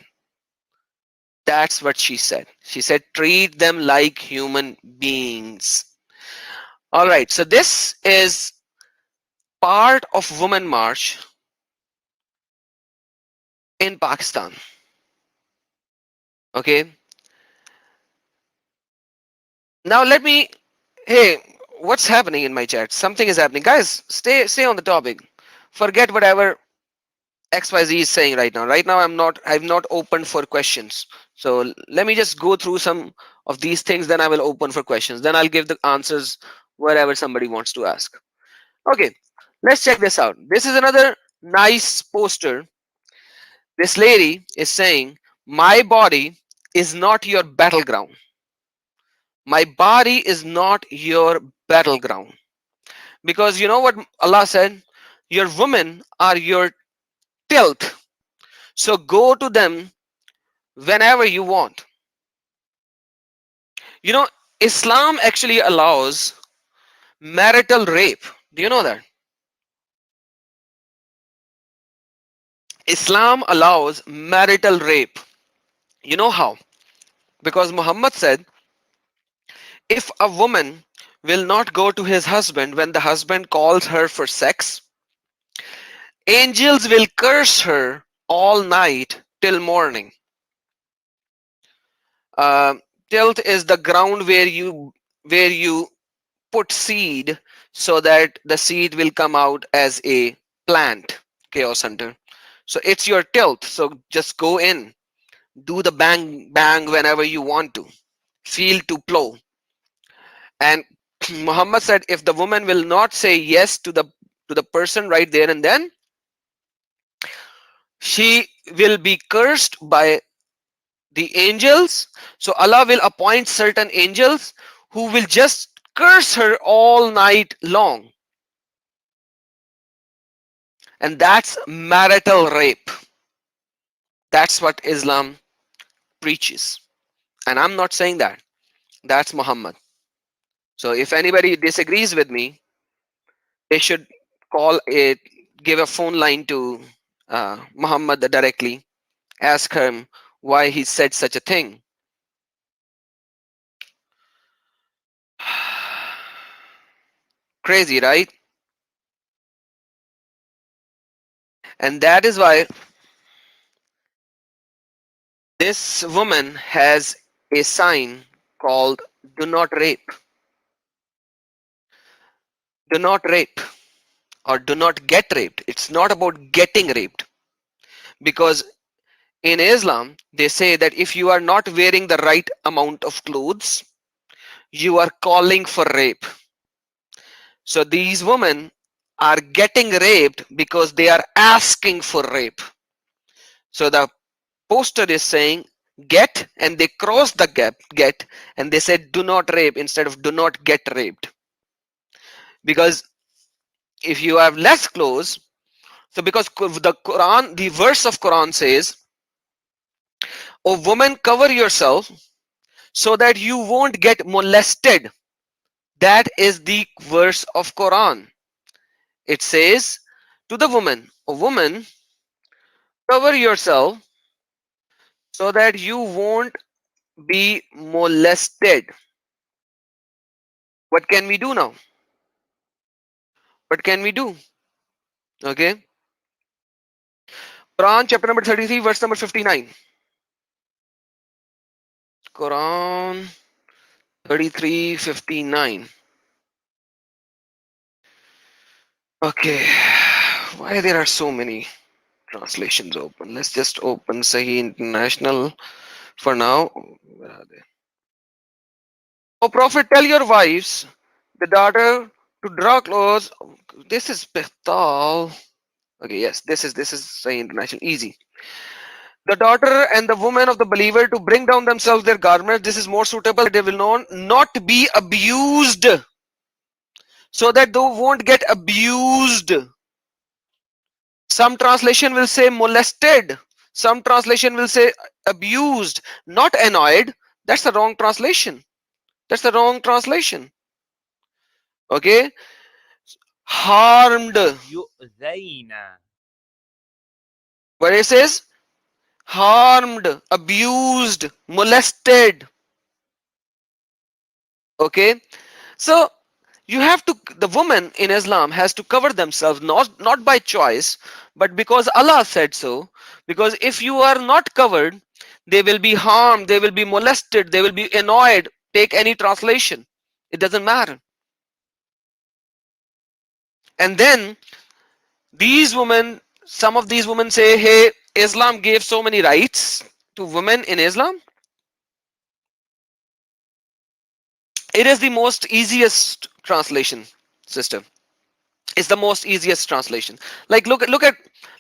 That's what she said. She said, treat them like human beings. All right. So this is part of Women March in Pakistan. Okay. Now let me. Hey, what's happening in my chat? Something is happening, guys. Stay on the topic. Forget whatever XYZ is saying right now. Right now, I've not opened for questions. So let me just go through some of these things. Then I will open for questions. Then I'll give the answers wherever somebody wants to ask. Okay, let's check this out. This is another nice poster. This lady is saying, "My body is not your battleground. My body is not your battleground." Because you know what Allah said? Your women are your tilth. So go to them whenever you want. You know, Islam actually allows marital rape. Do you know that? Islam allows marital rape. You know how? Because Muhammad said, if a woman will not go to his husband when the husband calls her for sex, angels will curse her all night till morning. Uh, Tilth is the ground where you put seed so that the seed will come out as a plant. Chaos hunter. So it's your tilth. So just go in, do the bang bang whenever you want to. Feel to plow. And Muhammad said, if the woman will not say yes to the person right there and then, she will be cursed by the angels. So Allah will appoint certain angels who will just curse her all night long. And that's marital rape. That's what Islam preaches. And I'm not saying that. That's Muhammad. So if anybody disagrees with me, they should call it, give a phone line to Muhammad directly, ask him why he said such a thing. Crazy, right? And that is why this woman has a sign called do not rape. Do not rape or do not get raped. It's not about getting raped. Because in Islam, they say that if you are not wearing the right amount of clothes, you are calling for rape. So these women are getting raped because they are asking for rape. So the poster is saying get, and they cross the gap get, and they said do not rape instead of do not get raped. Because if you have less clothes, so because the Quran, the verse of Quran says, "O woman, cover yourself so that you won't get molested." That is the verse of Quran. It says to the woman, "O woman, cover yourself so that you won't be molested." What can we do now? What can we do? Okay. Quran chapter number 33, verse number 59. Quran 33:59. Okay. Why there are so many translations open? Let's just open Sahih International for now. Where are they? O Prophet, tell your wives, the daughter, to draw close. This is Bihtal. Okay, yes, this is Sahih International. Easy. The daughter and the woman of the believer to bring down themselves their garments. This is more suitable that they will not be abused, so that they won't get abused. Some translation will say molested. Some translation will say abused, not annoyed. That's the wrong translation. That's the wrong translation. Okay, harmed. يؤذين where it says harmed, abused, molested. Okay, so you have to, the woman in Islam has to cover themselves, not by choice, but because Allah said so. Because if you are not covered, they will be harmed, they will be molested, they will be annoyed. Take any translation, it doesn't matter. And then these women, some of these women say, hey, Islam gave so many rights to women in Islam. It is the most easiest translation system. It's the most easiest translation. Like look at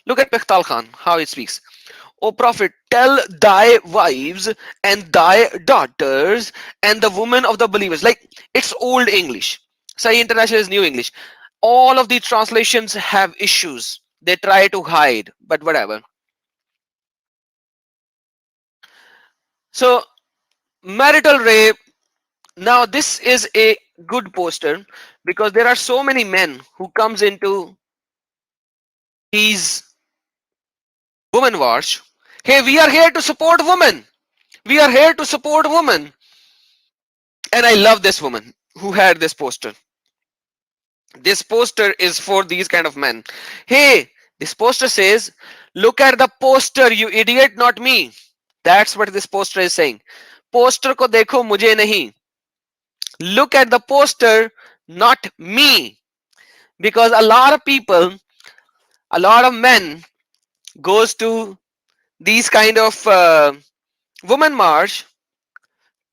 Pechtal Khan, how it speaks. O Prophet, tell thy wives and thy daughters and the women of the believers. Like it's old English. Sahih International is new English. All of the translations have issues. They try to hide, but whatever. So marital rape. Now this is a good poster because there are so many men who comes into these women wars. Hey, we are here to support women. We are here to support women. And I love this woman who had this poster. This poster is for these kind of men. Hey, this poster says, look at the poster, you idiot, not me. That's what this poster is saying. Poster ko dekho, mujhe nahi. Look at the poster, not me. Because a lot of people, a lot of men goes to these kind of woman march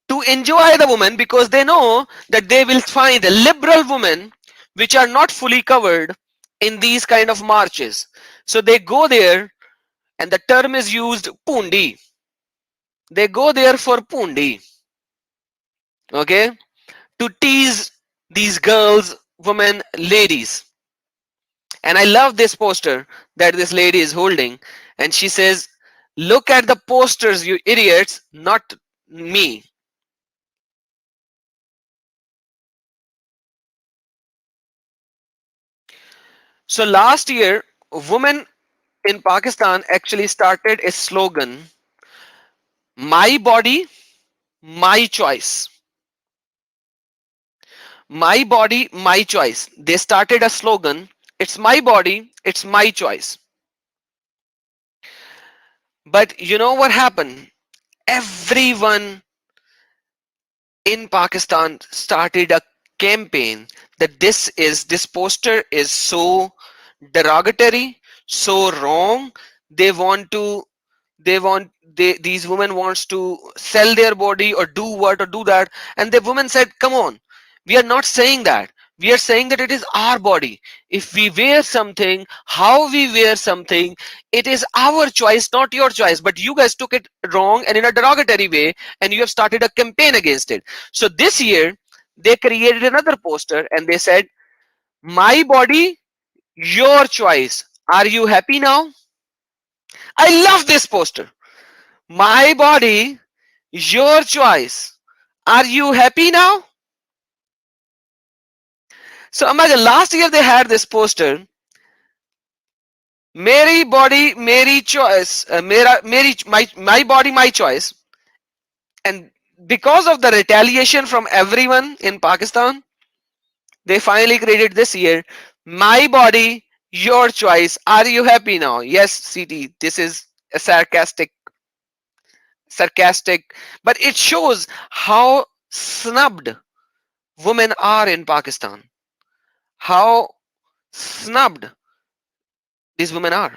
to enjoy the woman because they know that they will find liberal women which are not fully covered in these kind of marches. So they go there, and the term is used pundi. They go there for pundi, okay, to tease these girls, women, ladies. And I love this poster that this lady is holding, and she says, look at the posters, you idiots, not me. So last year, women in Pakistan actually started a slogan, my body, my choice. My body, my choice. They started a slogan, it's my body, it's my choice. But you know what happened? Everyone in Pakistan started a campaign that this poster is so derogatory, so wrong. They want to these women wants to sell their body or do what or do that, and the woman said, come on, we are not saying that. We are saying that it is our body. If we wear something, how we wear something, it is our choice, not your choice. But you guys took it wrong and in a derogatory way, and you have started a campaign against it. So this year they created another poster and they said, my body, your choice. Are you happy now? I love this poster. My body, your choice. Are you happy now? So imagine last year they had this poster, Mary body, Mary choice, my body, my choice. And because of the retaliation from everyone in Pakistan, they finally created this year, my body, your choice. Are you happy now? Yes, CT, this is a sarcastic, but it shows how snubbed women are in Pakistan. How snubbed these women are,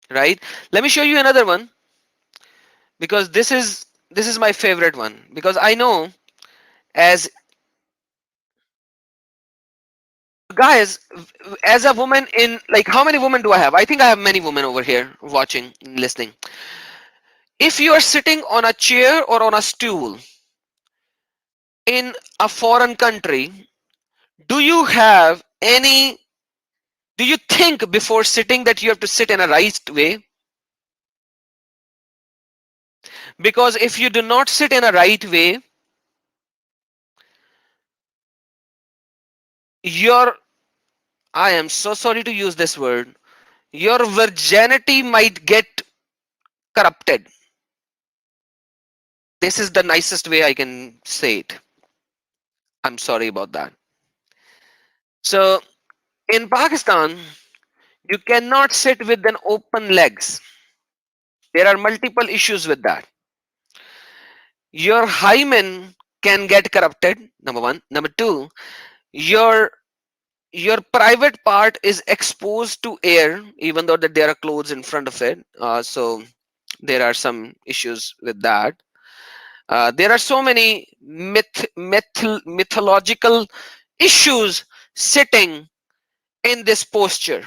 right? Let me show you another one because this is my favorite one because I know as guys, as a woman in, like, how many women do I have? I think I have many women over here watching, listening. If you are sitting on a chair or on a stool in a foreign country, do you have any, do you think before sitting that you have to sit in a right way? Because if you do not sit in a right way, your I am so sorry to use this word, your virginity might get corrupted. This is the nicest way I can say it. I'm sorry about that. So in Pakistan, you cannot sit with an open legs. There are multiple issues with that. Your hymen can get corrupted, number one. Number two, your your private part is exposed to air, even though that there are clothes in front of it. So there are some issues with that. There are so many mythological issues sitting in this posture.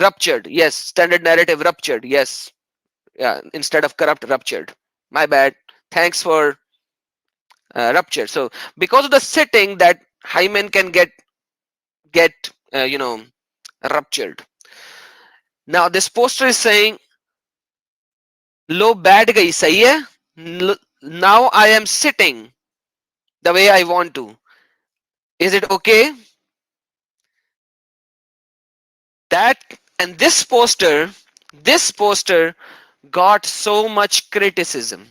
Ruptured, yes. Standard narrative ruptured, yes. Yeah, instead of corrupt, ruptured. My bad. Thanks for ruptured. So because of the sitting, that hymen can get you know, ruptured. Now this poster is saying, "Lo बैठ गई सही है. Now I am sitting the way I want to. Is it okay?" That and this poster got so much criticism.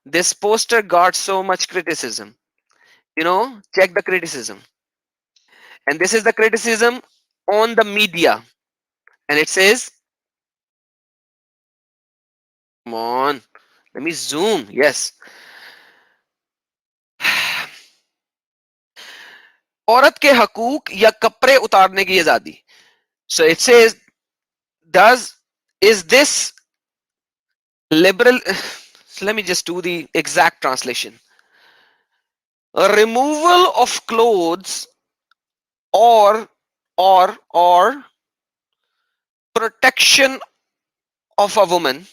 This poster got so much criticism. You know, check the criticism. And this is the criticism on the media. And it says, come on, let me zoom. Yes. औरत के हकूक या कपड़े उतारने की आजादी. So it says, does is this liberal? So let me just do the exact translation. A removal of clothes or or protection of a woman.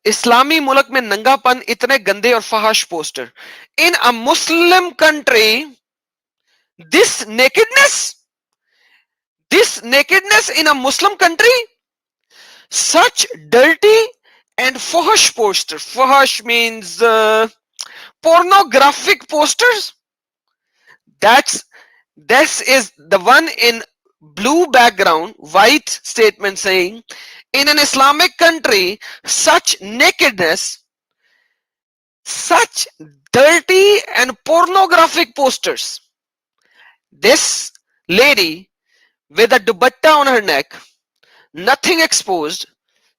इस्लामी मुल्क में नंगापन इतने गंदे और फहाश poster. In a Muslim country, this nakedness in a Muslim country, such dirty and fahash posters. Fahash means pornographic posters. This is the one in blue background, white statement saying, in an Islamic country, such nakedness, such dirty and pornographic posters. This lady with a dupatta on her neck, nothing exposed,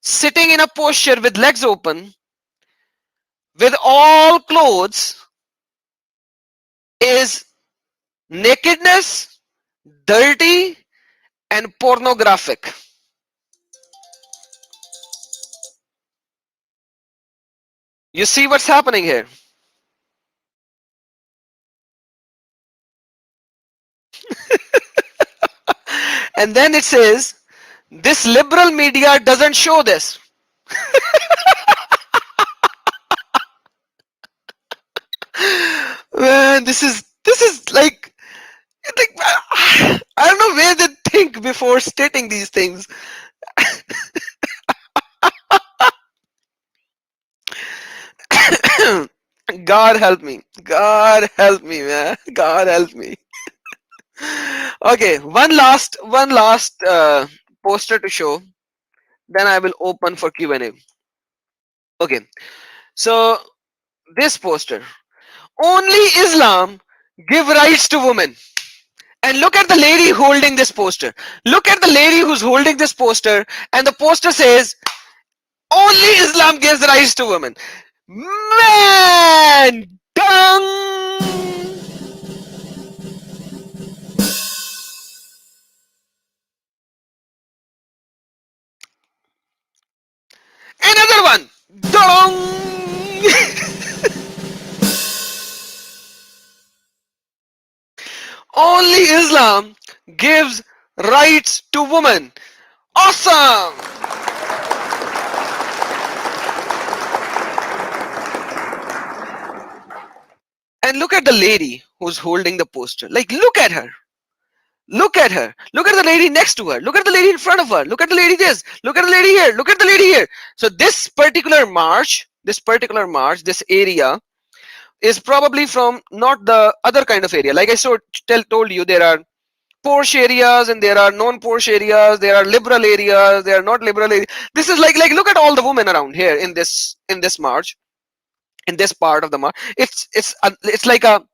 sitting in a posture with legs open, with all clothes, is nakedness, dirty, and pornographic. You see what's happening here? And then it says, this liberal media doesn't show this. Man, this is like I don't know where they think before stating these things. God help me. God help me, man. God help me. Okay, one last poster to show. Then I will open for Q&A. Okay, so this poster. Only Islam give rights to women. And look at the lady holding this poster. Look at the lady who's holding this poster, and the poster says, only Islam gives rights to women. Man, dung. Another one, dung. Only Islam gives rights to women. Awesome. And look at the lady who's holding the poster. Like, look at her. Look at her. Look at the lady next to her. Look at the lady in front of her. Look at the lady this. Look at the lady here. Look at the lady here. So this particular march, this area is probably from not the other kind of area. Like I told you, there are Porsche areas and there are non-Porsche areas. There are liberal areas. There are not liberal areas. This is like look at all the women around here in this march, in this part of the march. It's like a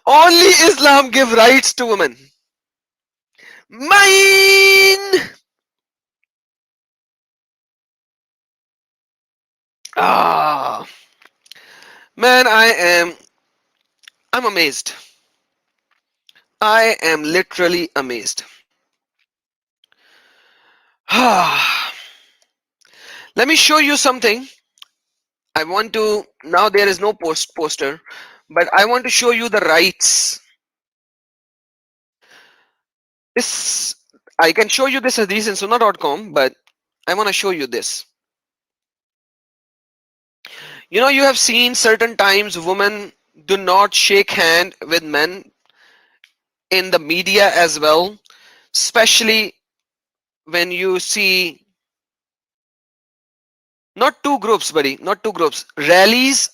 only Islam give rights to women. Mine. Ah, man, I'm amazed. I am literally amazed. Let me show you something. I want to now there is no poster, but I want to show you the rights. This I can show you this hadith in sunnah.com, but I want to show you this. You know, you have seen certain times women do not shake hand with men in the media as well, especially when you see not two groups, buddy, not two groups. Rallies.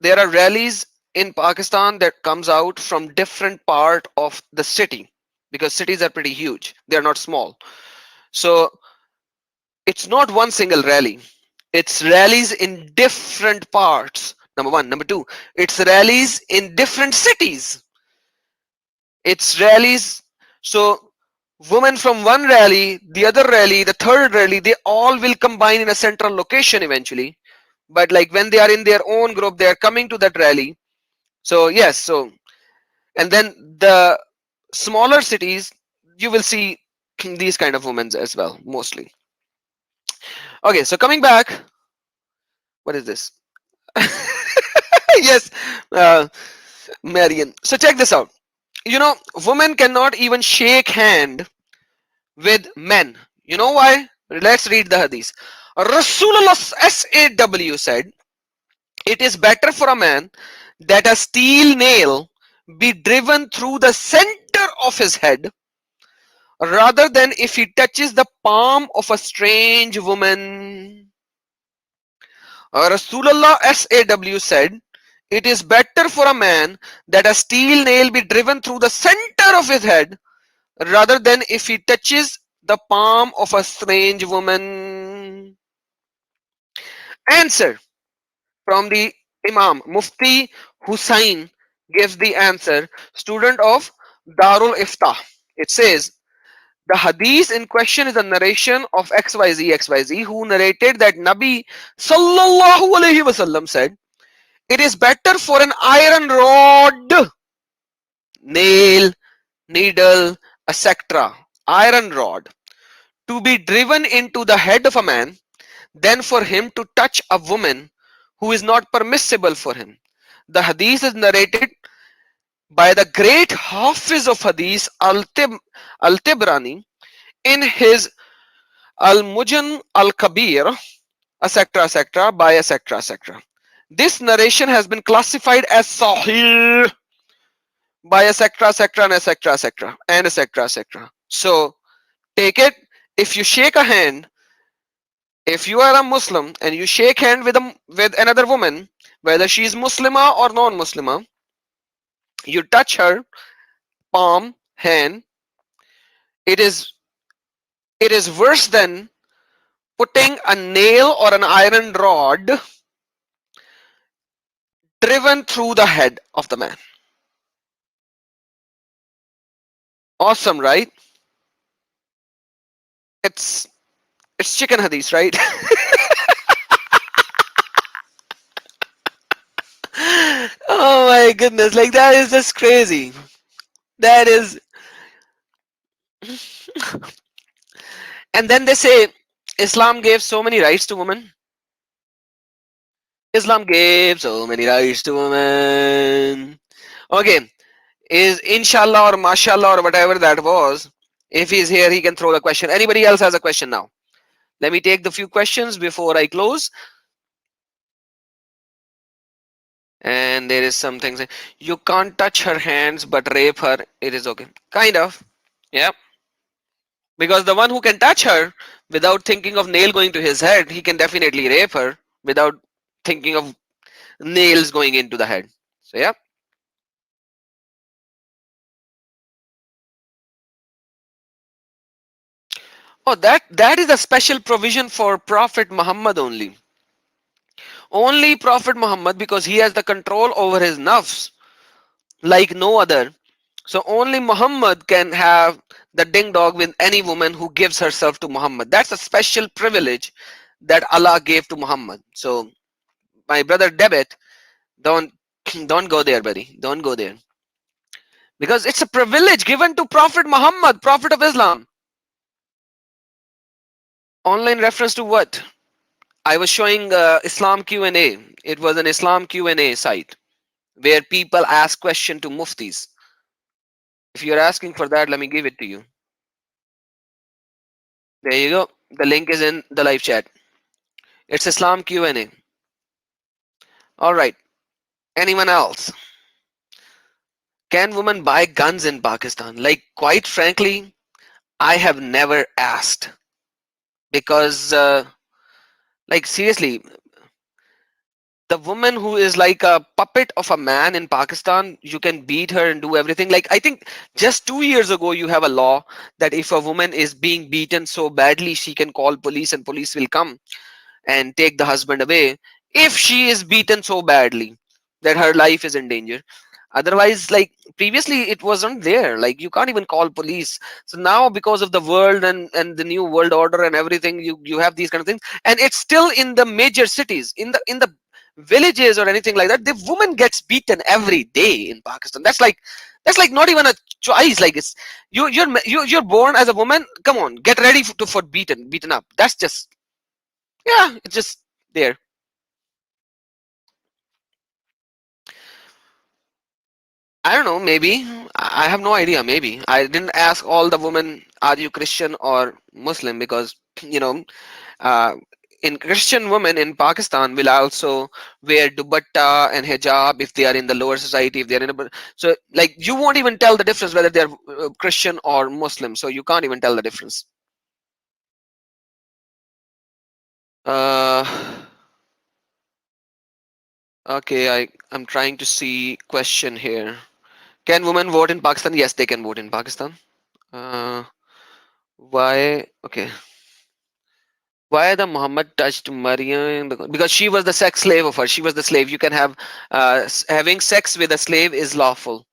There are rallies in Pakistan that comes out from different part of the city because cities are pretty huge. They are not small. So it's not one single rally. It's rallies in different parts. Number one. Number two, it's rallies in different cities. It's rallies. So women from one rally, the other rally, the third rally, they all will combine in a central location eventually. But like when they are in their own group, they are coming to that rally. So yes, so and then the smaller cities, you will see these kind of women as well, mostly. Okay, so coming back, what is this? Yes, uh, Marian. So check this out. You know, women cannot even shake hand with men. You know why? Let's read the hadith. Rasulullah SAW said, "It is better for a man that a steel nail be driven through the center of his head rather than if he touches the palm of a strange woman." Rasulullah SAW said, "It is better for a man that a steel nail be driven through the center of his head rather than if he touches the palm of a strange woman." Answer from the Imam Mufti Hussain gives the answer, student of Darul Iftah. It says, the hadith in question is a narration of XYZ who narrated that Nabi Sallallahu Alaihi Wasallam said, "It is better for an iron rod, nail, needle, etc., iron rod, to be driven into the head of a man than for him to touch a woman who is not permissible for him." The hadith is narrated by the great Hafiz of Hadith Al-Tibrani in his Al-Mujan Al-Kabir, etc., by etc. This narration has been classified as Sahih by etc., and etc. So take it, if you shake a hand, if you are a Muslim and you shake hand with another woman, whether she is Muslima or non-Muslima, you touch her palm, hand, it is worse than putting a nail or an iron rod driven through the head of the man. Awesome, right? It's chicken hadith, right? Oh my goodness, like that is just crazy. That is, and then they say Islam gave so many rights to women. Islam gave so many rights to women. Okay, is inshallah or mashallah or whatever that was. If he's here, he can throw the question. Anybody else has a question now? Let me take the few questions before I close. And there is something saying, you can't touch her hands but rape her. It is okay. Kind of. Yeah. Because the one who can touch her without thinking of nail going to his head, he can definitely rape her without thinking of nails going into the head. So yeah. Oh, that is a special provision for Prophet Muhammad only. Only Prophet Muhammad, because he has the control over his nafs like no other. So only Muhammad can have the ding dog with any woman who gives herself to Muhammad. That's a special privilege that Allah gave to Muhammad. So my brother Debit, don't don't go there, buddy. Don't go there. Because it's a privilege given to Prophet Muhammad, Prophet of Islam. Online reference to what? I was showing Islam Q&A. It was an Islam Q&A site where people ask question to muftis. If you're asking for that, let me give it to you. There you go. The link is in the live chat. It's Islam Q&A. All right. Anyone else? Can women buy guns in Pakistan? Like, quite frankly, I have never asked because, like, seriously, the woman who is like a puppet of a man in Pakistan, you can beat her and do everything. Like, I think just 2 years ago, you have a law that if a woman is being beaten so badly, she can call police and police will come and take the husband away if she is beaten so badly that her life is in danger. Otherwise, like previously it wasn't there, like you can't even call police. So now, because of the world and the new world order and everything, you have these kind of things, and it's still in the major cities, in the villages or anything like that, the woman gets beaten every day in Pakistan. That's like not even a choice. Like it's you're born as a woman, come on, get ready for beaten up. That's just, yeah, it's just there. I don't know, maybe. I have no idea. Maybe I didn't ask all the women, are you Christian or Muslim? Because, you know, uh, in Christian women in Pakistan will also wear dupatta and hijab if they are in the lower society, if they are in a, so like you won't even tell the difference whether they're Christian or Muslim. So you can't even tell the difference. Uh, okay, I'm trying to see question here. Can women vote in Pakistan? Yes, they can vote in Pakistan. Uh, why? Okay. Why the Muhammad touched Maryam? Because she was the sex slave of her. She was the slave. You can have having sex with a slave is lawful.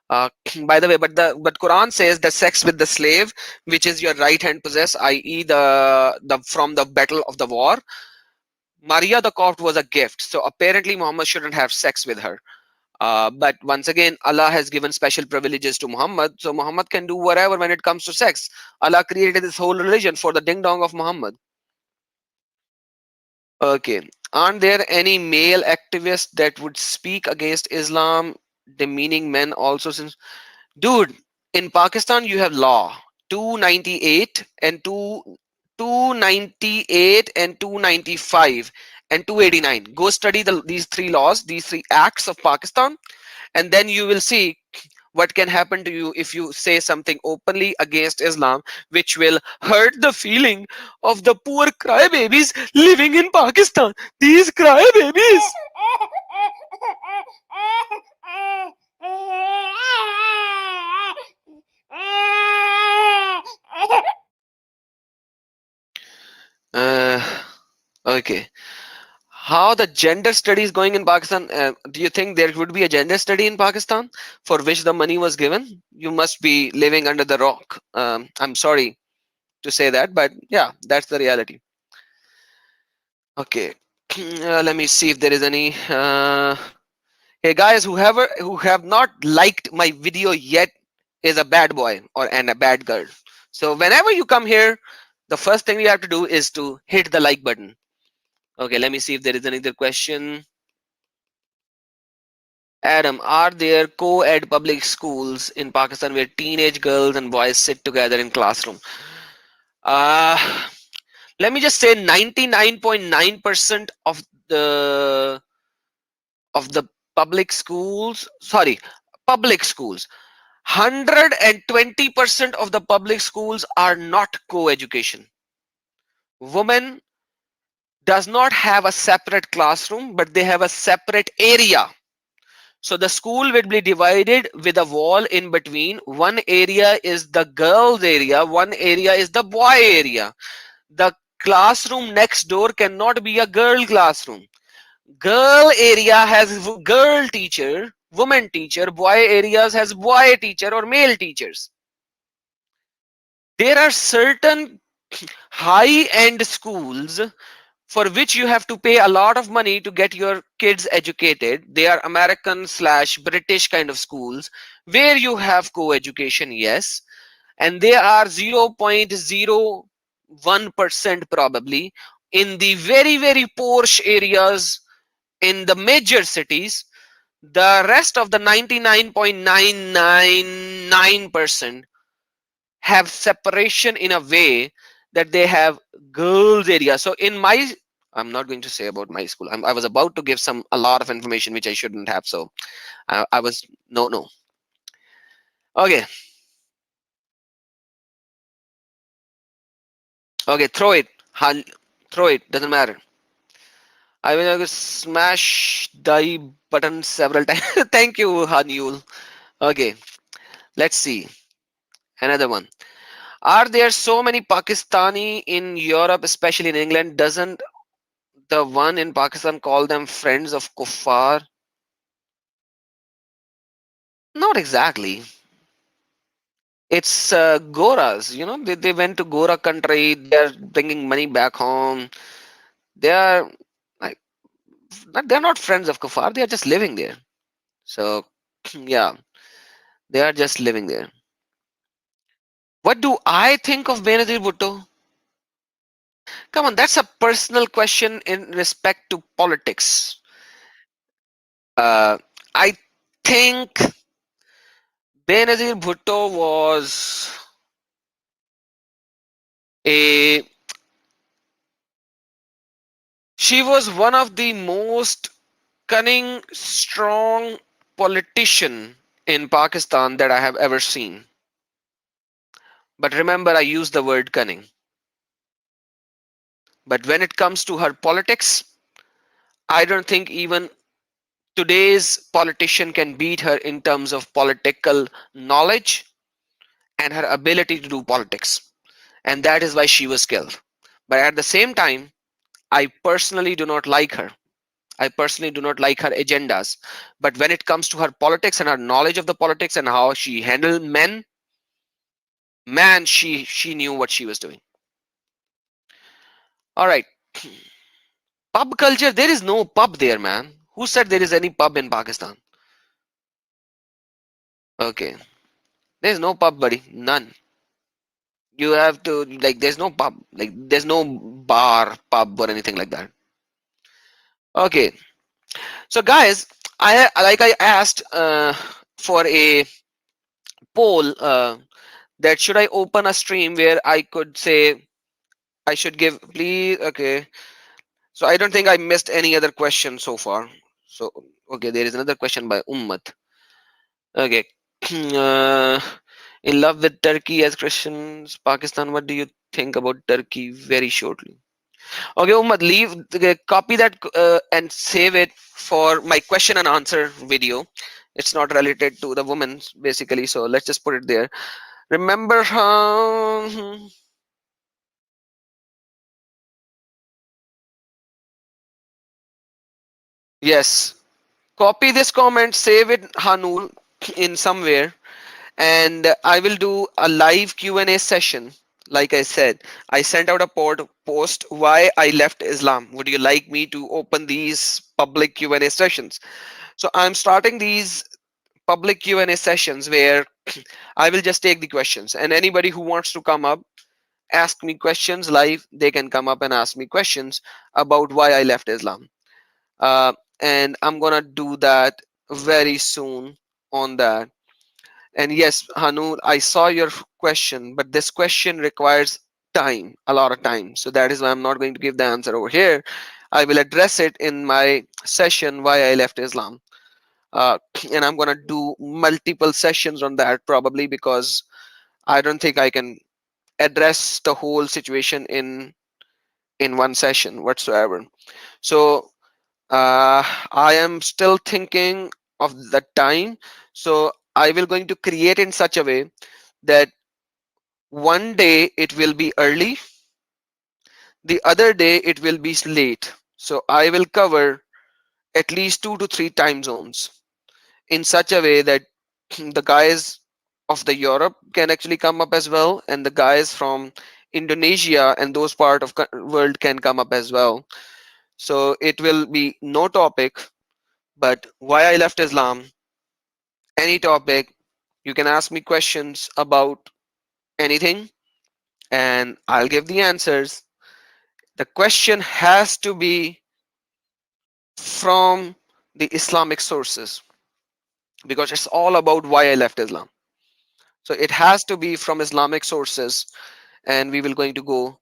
Uh, by the way, but Quran says that sex with the slave, which is your right hand possess, i.e. the from the battle of the war, Maria the Copt was a gift. So apparently Muhammad shouldn't have sex with her. But once again, Allah has given special privileges to Muhammad, so Muhammad can do whatever when it comes to sex. Allah created this whole religion for the ding dong of Muhammad. Okay. Aren't there any male activists that would speak against Islam, demeaning men also? Since, dude, in Pakistan you have law 298 and 298 and 295 and 289. Go study these three laws, these three acts of Pakistan, and then you will see what can happen to you if you say something openly against Islam, which will hurt the feeling of the poor crybabies living in Pakistan. These crybabies. Uh, okay. How the gender study is going in Pakistan? Do you think there would be a gender study in Pakistan for which the money was given? You must be living under the rock. I'm sorry to say that, but yeah, that's the reality. Okay, let me see if there is any. Hey guys, whoever who have not liked my video yet is a bad boy and a bad girl. So whenever you come here, the first thing you have to do is to hit the like button. Okay, let me see if there is another question. Adam, are there co-ed public schools in Pakistan where teenage girls and boys sit together in classroom? Uh, let me just say 99.9% of the public schools, sorry, public schools, 120% of the public schools are not co-education. Women does not have a separate classroom, but they have a separate area. So the school will be divided with a wall in between. One area is the girls area, one area is the boy area. The classroom next door cannot be a girl classroom. Girl area has girl teacher, woman teacher. Boy areas has boy teacher or male teachers. There are certain high end schools for which you have to pay a lot of money to get your kids educated. They are American slash British kind of schools where you have co-education, yes, and they are 0.01% probably in the very poorish areas in the major cities. The rest of the 99.999% have separation in a way that they have girls area. So in my, I'm not going to say about my school. I was about to give some a lot of information which I shouldn't have. So I was no. Okay, okay, throw it. Throw it. Doesn't matter. I will smash the button several times. Thank you, Hanul. Okay, let's see another one. Are there so many Pakistani in Europe, especially in England? Doesn't the one in Pakistan call them friends of kuffar? Not exactly. It's Goras. You know, they went to Gora country. They are bringing money back home. They are like they're not friends of kuffar. They are just living there. So yeah, they are just living there. What do I think of Benazir Bhutto? Come on, that's a personal question in respect to politics. I think Benazir Bhutto was a she was one of the most cunning, strong politician in Pakistan that I have ever seen. But remember, I use the word cunning. But when it comes to her politics, I don't think even today's politician can beat her in terms of political knowledge and her ability to do politics. And that is why she was killed. But at the same time, I personally do not like her. I personally do not like her agendas. But when it comes to her politics and her knowledge of the politics and how she handled men, man, she knew what she was doing. All right. Pub culture, there is no pub there, man. Who said there is any pub in Pakistan? Okay. There's no pub, buddy. None. You have to like there's no pub. Like there's no bar, pub or anything like that. Okay. So guys, I asked for a poll that should I open a stream where I could say I should give please okay. So I don't think I missed any other question so far. So okay, there is another question by Ummat. Okay. uh, in love with Turkey as Christians, Pakistan. What do you think about Turkey? Very shortly. Okay, Ummat, leave, copy that and save it for my question and answer video. It's not related to the women basically, so let's just put it there. Remember how? Yes, copy this comment, save it, Hanul, in somewhere, and I will do a live Q&A session. Like I said, I sent out a post why I left Islam. Would you like me to open these public Q&A sessions? So I'm starting these public Q&A sessions where I will just take the questions, and anybody who wants to come up, ask me questions live, they can come up and ask me questions about why I left Islam. And I'm gonna do that very soon on that. And yes, Hanu, I saw your question, but this question requires time, a lot of time. So that is why I'm not going to give the answer over here. I will address it in my session why I left Islam. Uh, and I'm gonna do multiple sessions on that probably because I don't think I can address the whole situation in one session whatsoever. So I am still thinking of the time. So I will going to create in such a way that one day it will be early, the other day it will be late. So I will cover at least 2 to 3 time zones in such a way that the guys of the Europe can actually come up as well, and the guys from Indonesia and those part of world can come up as well. So it will be no topic, but why I left Islam, any topic. You can ask me questions about anything, and I'll give the answers. The question has to be from the Islamic sources because it's all about why I left Islam. So it has to be from Islamic sources, and we will going to go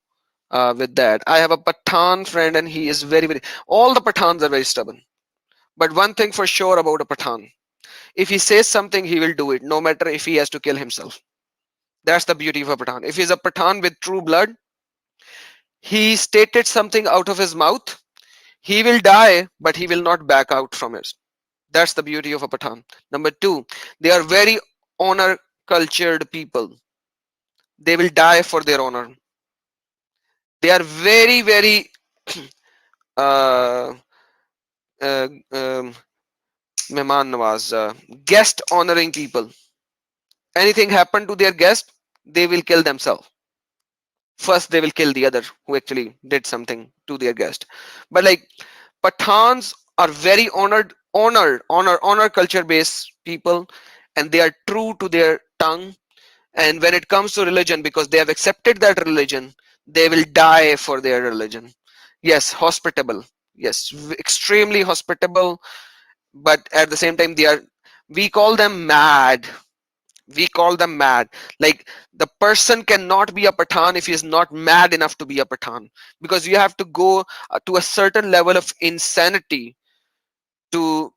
with that. I have a Pathan friend, and he is very, very. All the Pathans are very stubborn. But one thing for sure about a Pathan: if he says something, he will do it, no matter if he has to kill himself. That's the beauty of a Pathan. If he's a Pathan with true blood, he stated something out of his mouth, he will die, but he will not back out from it. That's the beauty of a Pathan. Number two, they are very honor cultured people. They will die for their honor. They are very, very uh, uh, mehman nawaz, guest honoring people. Anything happen to their guest, they will kill themselves. First, they will kill the other who actually did something to their guest. But like Pathans are very honor culture based people, and they are true to their tongue. And when it comes to religion, because they have accepted that religion, they will die for their religion. Yes, hospitable. Yes, extremely hospitable, but at the same time, we call them mad. We call them mad. Like the person cannot be a Pathan if he is not mad enough to be a Pathan, because you have to go to a certain level of insanity to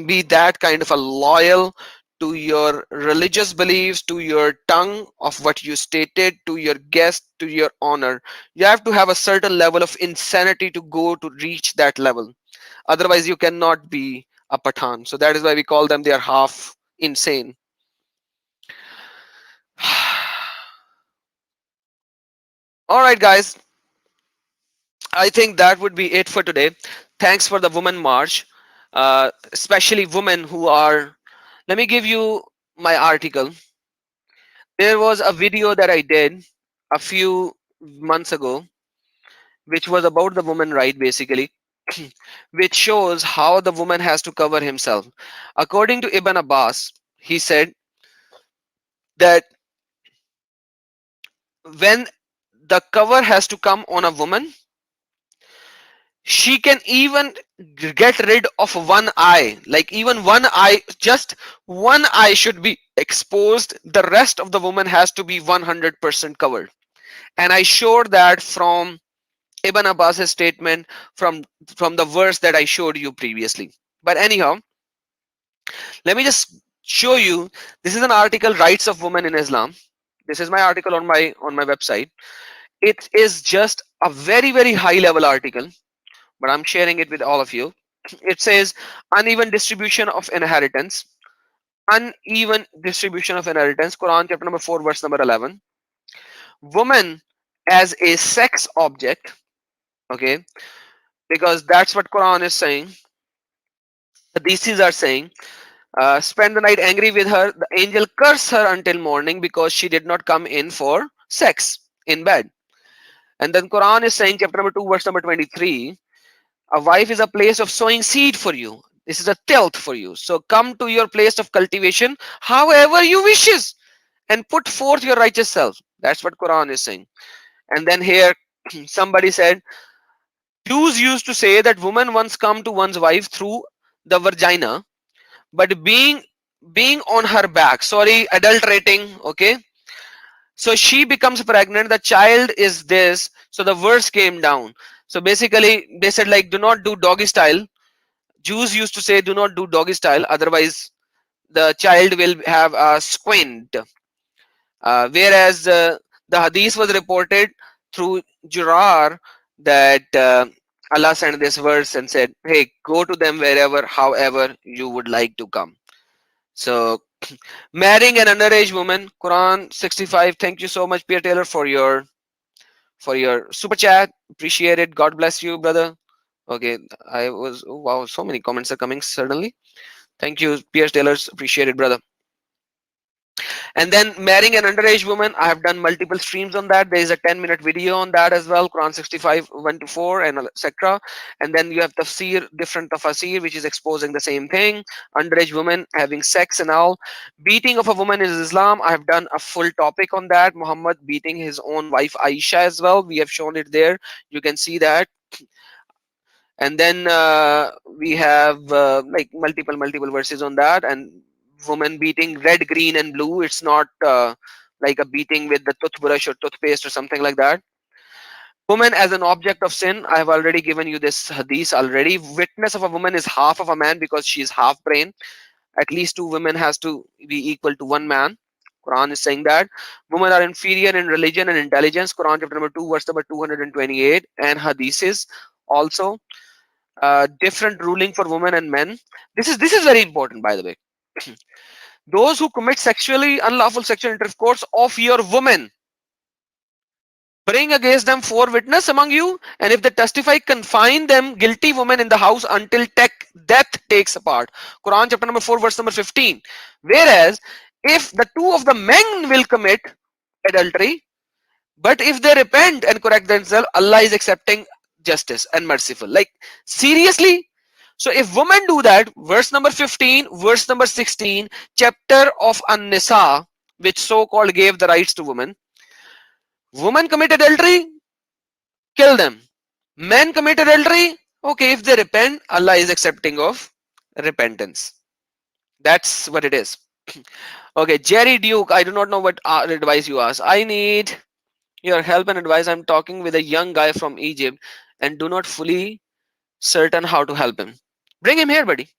be that kind of a loyal to your religious beliefs, to your tongue of what you stated, to your guest, to your honor. You have to have a certain level of insanity to go to reach that level. Otherwise, you cannot be a Pathan. So that is why we call them, they are half insane. All right, guys. I think that would be it for today. Thanks for the Women March, especially women who are. Let me give you my article. There was a video that I did a few months ago, which was about the woman right, basically, which shows how the woman has to cover himself. According to Ibn Abbas, he said that when the cover has to come on a woman, she can even get rid of one eye, like even one eye, just one eye should be exposed, the rest of the woman has to be 100% covered. And I showed that from Ibn Abbas's statement, from the verse that I showed you previously. But anyhow, let me just show you. This is an article, Rights of Women in Islam. This is my article on my website. It is just a very, very high level article, but I'm sharing it with all of you. It says uneven distribution of inheritance. Uneven distribution of inheritance. Quran chapter number 4, verse number 11. Woman as a sex object. Okay, because that's what Quran is saying. The Hadiths are saying. Spend the night angry with her. The angel cursed her until morning because she did not come in for sex in bed. And then Quran is saying, chapter number 2, verse number 23. A wife is a place of sowing seed for you. This is a tilth for you. So come to your place of cultivation however you wishes and put forth your righteous self. That's what Quran is saying. And then here somebody said, Jews used to say that woman once come to one's wife through the vagina, but being on her back, sorry, adulterating, okay? So she becomes pregnant, the child is this, so the verse came down. So basically they said, like, do not do doggy style. Jews used to say, do not do doggy style, otherwise the child will have a squint. Whereas the hadith was reported through Jurar that Allah sent this verse and said, hey, go to them wherever, however you would like to come. So marrying an underage woman, Quran 65. Thank you so much, Pierre Taylor, for your super chat. Appreciate it. God bless you, brother. Okay, I was, oh, wow, so many comments are coming suddenly. Thank you, Pierce Taylors. Appreciate it, brother. And then marrying an underage woman, I have done multiple streams on that. There is a 10-minute video on that as well, Quran 65 1 to 4 and etc. And then you have tafsir, different tafsir, which is exposing the same thing. Underage women having sex and all. Beating of a woman is Islam. I have done a full topic on that. Muhammad beating his own wife Aisha as well. We have shown it there. You can see that. And then we have like multiple verses on that, and woman beating red, green and blue. It's not like a beating with the toothbrush or toothpaste or something like that. Woman as an object of sin, I have already given you this hadith already. Witness of a woman is half of a man because she is half brain. At least two women has to be equal to one man. Quran is saying that women are inferior in religion and intelligence. Quran chapter number 2 verse number 228. And hadiths also different ruling for women and men. This is very important, by the way. Those who commit sexually unlawful sexual intercourse of your woman, bring against them four witnesses among you, and if they testify, confine them, guilty women, in the house until death takes apart. Quran chapter number 4 verse number 15. Whereas if the two of the men will commit adultery, but if they repent and correct themselves, Allah is accepting justice and merciful. Like, seriously? So if women do that, verse number 15, verse number 16, chapter of An-Nisa, which so-called gave the rights to women. Women commit adultery, kill them. Men commit adultery, okay, if they repent, Allah is accepting of repentance. That's what it is. Okay, Jerry Duke, I do not know what advice you ask. I need your help and advice. I'm talking with a young guy from Egypt and do not fully certain how to help him. Bring him here, buddy.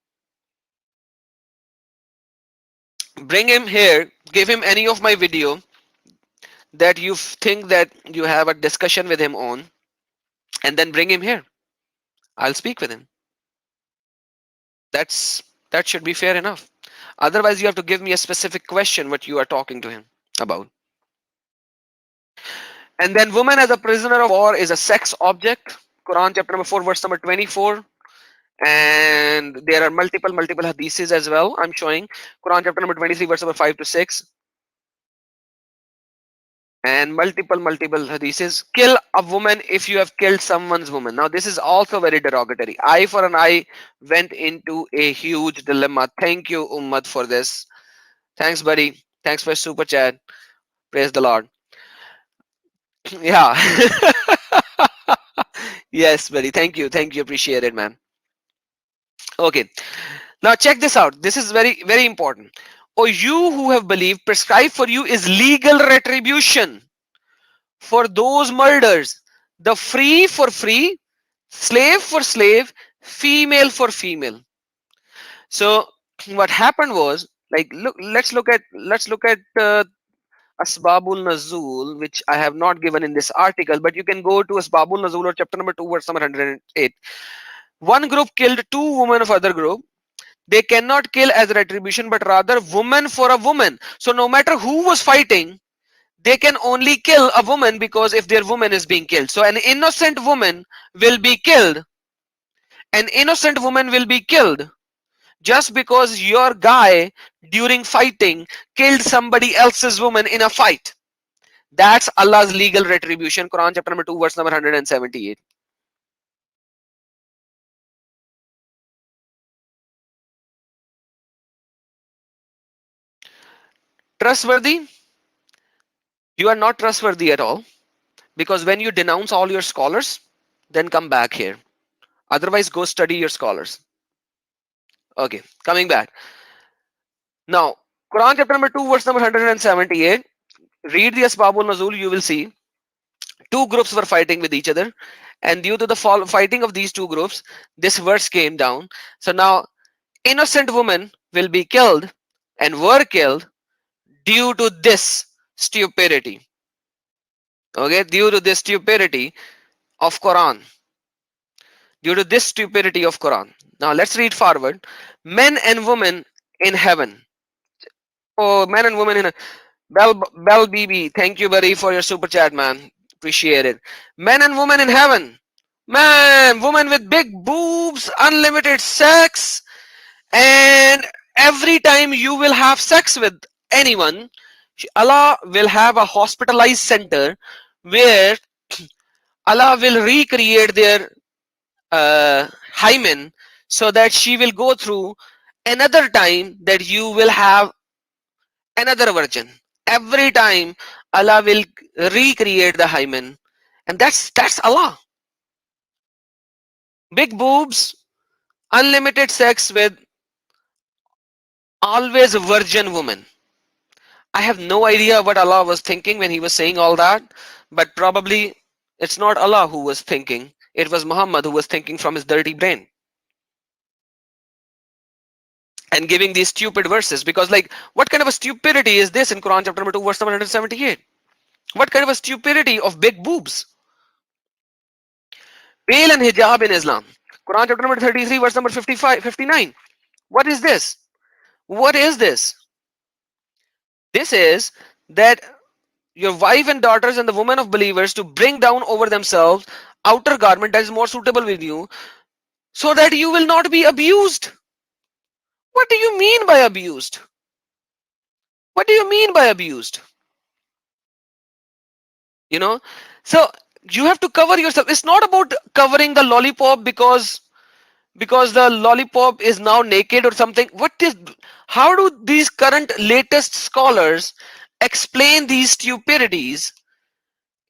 Bring him here. Give him any of my video that you think that you have a discussion with him on, and then bring him here. I'll speak with him. That should be fair enough. Otherwise, you have to give me a specific question what you are talking to him about. And then woman as a prisoner of war is a sex object. Quran chapter number 4 verse number 24. And there are multiple hadiths as well. I'm showing Quran chapter number 23 verse number 5 to 6, and multiple hadiths. Kill a woman if you have killed someone's woman. Now this is also very derogatory. Eye for an eye went into a huge dilemma. Thank you, Ummad, for this. Thanks, buddy. Thanks for super chat. Praise the Lord. Yeah. Yes, buddy. Thank you, appreciate it, man. Okay, now check this out. This is very important. O you who have believed, prescribed for you is legal retribution for those murders. The free for free, slave for slave, female for female. So what happened was, like, look, let's look at Asbabul Nazul, which I have not given in this article, but you can go to Asbabul Nazul or chapter number 2 verse number 108. One group killed two women of other group. They cannot kill as retribution, but rather woman for a woman. So no matter who was fighting, they can only kill a woman because if their woman is being killed. So an innocent woman will be killed. An innocent woman will be killed just because your guy during fighting killed somebody else's woman in a fight. That's Allah's legal retribution. Quran chapter number 2 verse number 178. Trustworthy? You are not trustworthy at all, because when you denounce all your scholars, then come back here. Otherwise, go study your scholars. Okay, coming back. Now, Quran chapter number 2, verse number 178. Read the Asbabul Nazul, you will see two groups were fighting with each other. And due to the fighting of these two groups, this verse came down. So now, innocent women will be killed and were killed due to this stupidity. Okay, due to this stupidity of Quran. due to this stupidity of Quran. Now let's read forward. Men and women in heaven. Oh, men and women in Bell BB. Thank you, buddy, for your super chat, man. Appreciate it. Men and women in heaven. Man, women with big boobs, unlimited sex, and every time you will have sex with anyone, Allah will have a hospitalized center where Allah will recreate their hymen so that she will go through another time that you will have another virgin. Every time Allah will recreate the hymen, and that's Allah. Big boobs, unlimited sex with always a virgin woman. I have no idea what Allah was thinking when he was saying all that, but probably it's not Allah who was thinking. It was Muhammad who was thinking from his dirty brain and giving these stupid verses. Because, like, what kind of a stupidity is this in Quran chapter number 2, verse number 178? What kind of a stupidity of big boobs? Veil and hijab in Islam. Quran chapter number 33, verse number 55, 59. What is this? What is this? This is that your wife and daughters and the women of believers to bring down over themselves outer garment that is more suitable with you so that you will not be abused. What do you mean by abused? What do you mean by abused? You know, so you have to cover yourself. It's not about covering the lollipop because the lollipop is now naked or something. What is, how do these current latest scholars explain these stupidities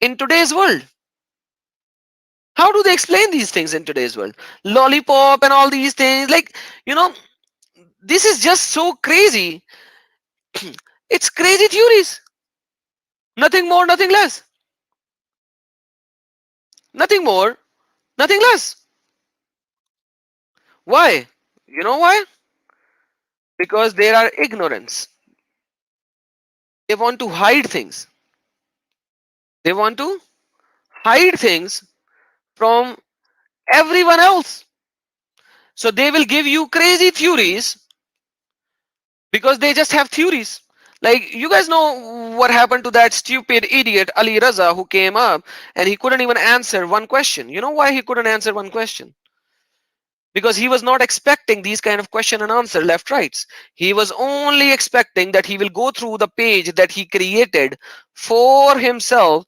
in today's world? How do they explain these things in today's world? Lollipop and all these things, like, you know, this is just so crazy. It's crazy theories. Nothing more, nothing less. Nothing more, nothing less. Why? You know why? Because there are ignorance. They want to hide things. They want to hide things from everyone else. So they will give you crazy theories because they just have theories. Like, you guys know what happened to that stupid idiot Ali Raza who came up and he couldn't even answer one question. You know why he couldn't answer one question? Because he was not expecting these kind of question and answer left rights. He was only expecting that he will go through the page that he created for himself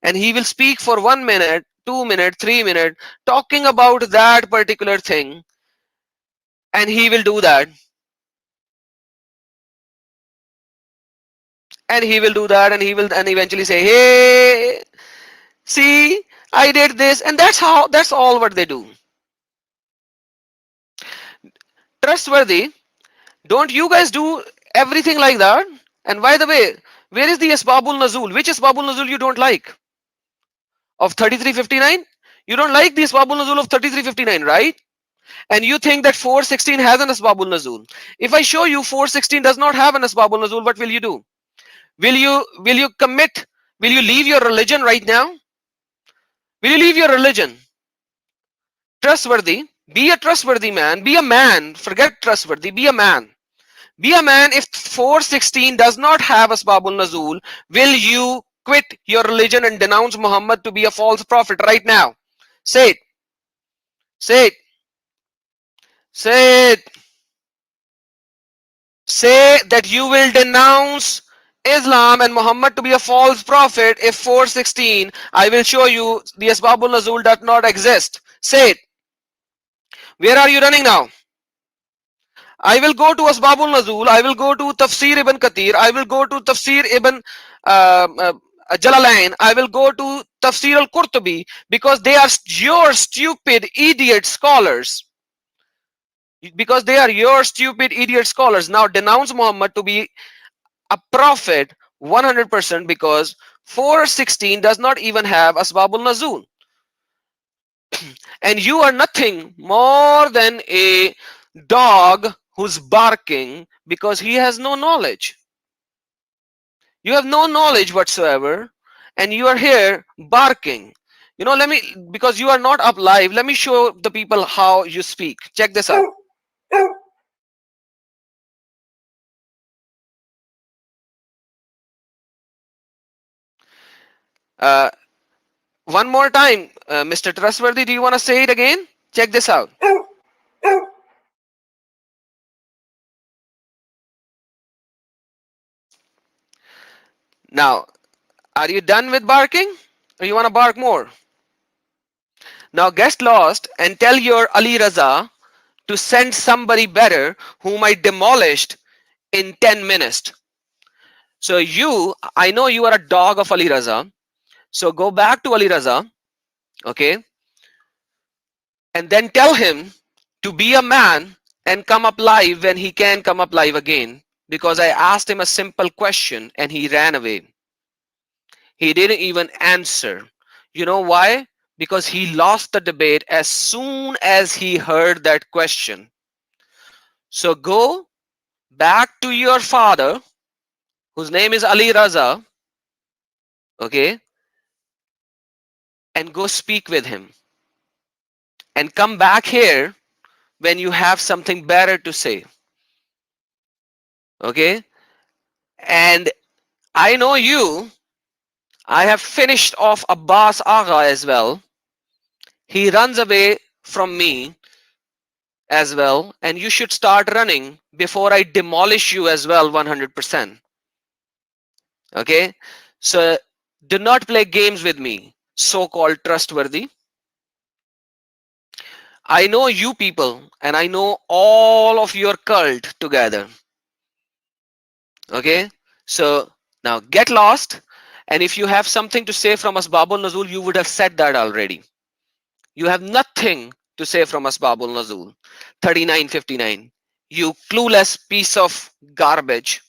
and he will speak for 1 minute, 2 minute, 3 minute talking about that particular thing, and he will do that, and he will do that, and he will and eventually say, hey, see, I did this, and that's all what they do. Trustworthy. Don't you guys do everything like that? And by the way, where is the Asbabul Nazul? Which Asbabul Nazul you don't like? Of 3359? You don't like the Asbabul Nazul of 3359, right? And you think that 416 has an Asbabul Nazul. If I show you 416 does not have an Asbabul Nazul, what will you do? Will you commit? Will you leave your religion right now? Will you leave your religion? Trustworthy. Be a trustworthy man. Be a man. Forget trustworthy. Be a man. Be a man. If 416 does not have Asbabul Nazul, will you quit your religion and denounce Muhammad to be a false prophet right now? Say it. Say it. Say it. Say that you will denounce Islam and Muhammad to be a false prophet if 416, I will show you the Asbabul Nazul does not exist. Say it. Where are you running now? I will go to Asbabul Nazul. I will go to Tafsir ibn Kathir. I will go to Tafsir ibn uh, uh, Jalalain. I will go to Tafsir al-Qurtubi because they are your stupid idiot scholars. Because they are your stupid idiot scholars. Now denounce Muhammad to be a prophet 100% because 416 does not even have Asbabul Nazul. And you are nothing more than a dog who's barking because he has no knowledge. You have no knowledge whatsoever, and you are here barking. Let me, because you are not up live, let me show the people how you speak. Check this out. uh, One more time, Mr. Trustworthy, do you want to say it again? Check this out. Now, are you done with barking, or you want to bark more? Now get lost and tell your Ali Raza to send somebody better whom I demolished in 10 minutes. So I know you are a dog of Ali Raza. So go back to Ali Raza, okay, and then tell him to be a man and come up live when he can come up live again. Because I asked him a simple question and he ran away. He didn't even answer. You know why? Because he lost the debate as soon as he heard that question. So go back to your father, whose name is Ali Raza, okay, and go speak with him. And come back here when you have something better to say, okay? And I know you, I have finished off Abbas Agha as well. He runs away from me as well, and you should start running before I demolish you as well 100%. Okay? So do not play games with me, so called trustworthy. I know you people, and I know all of your cult together. Okay? So now get lost, and if you have something to say from Asbabul Nazul, you would have said that already. You have nothing to say from Asbabul Nazul. 3959. You clueless piece of garbage.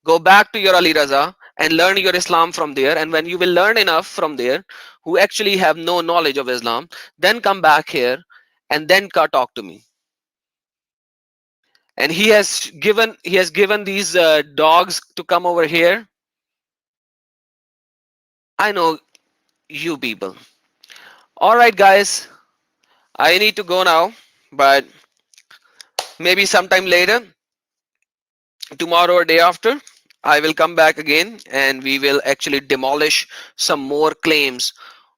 Go back to your Ali Raza and learn your Islam from there. And when you will learn enough from there, who actually have no knowledge of Islam, then come back here and then talk to me. And he has given these dogs to come over here. I know you people. All right, guys, I need to go now, but maybe sometime later, tomorrow or day after, I will come back again and we will actually demolish some more claims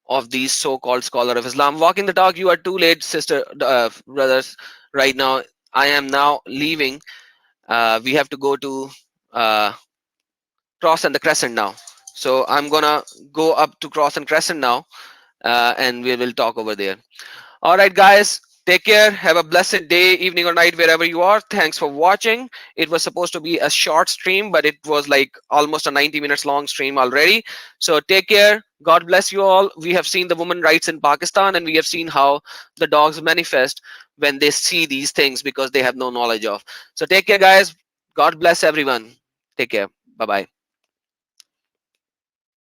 of these so-called scholar of Islam. Walking the talk, you are too late, sister, brothers. Right now, I am now leaving. We have to go to uh, Cross and the Crescent now. So I'm gonna go up to Cross and Crescent now, and we will talk over there. All right, guys, take care. Have a blessed day, evening, or night, wherever you are. Thanks for watching. It was supposed to be a short stream, but it was like almost a 90 minutes long stream already. So take care. God bless you all. We have seen the women rights in Pakistan, and we have seen how the dogs manifest when they see these things because they have no knowledge of. So take care, guys. God bless everyone. Take care. Bye bye.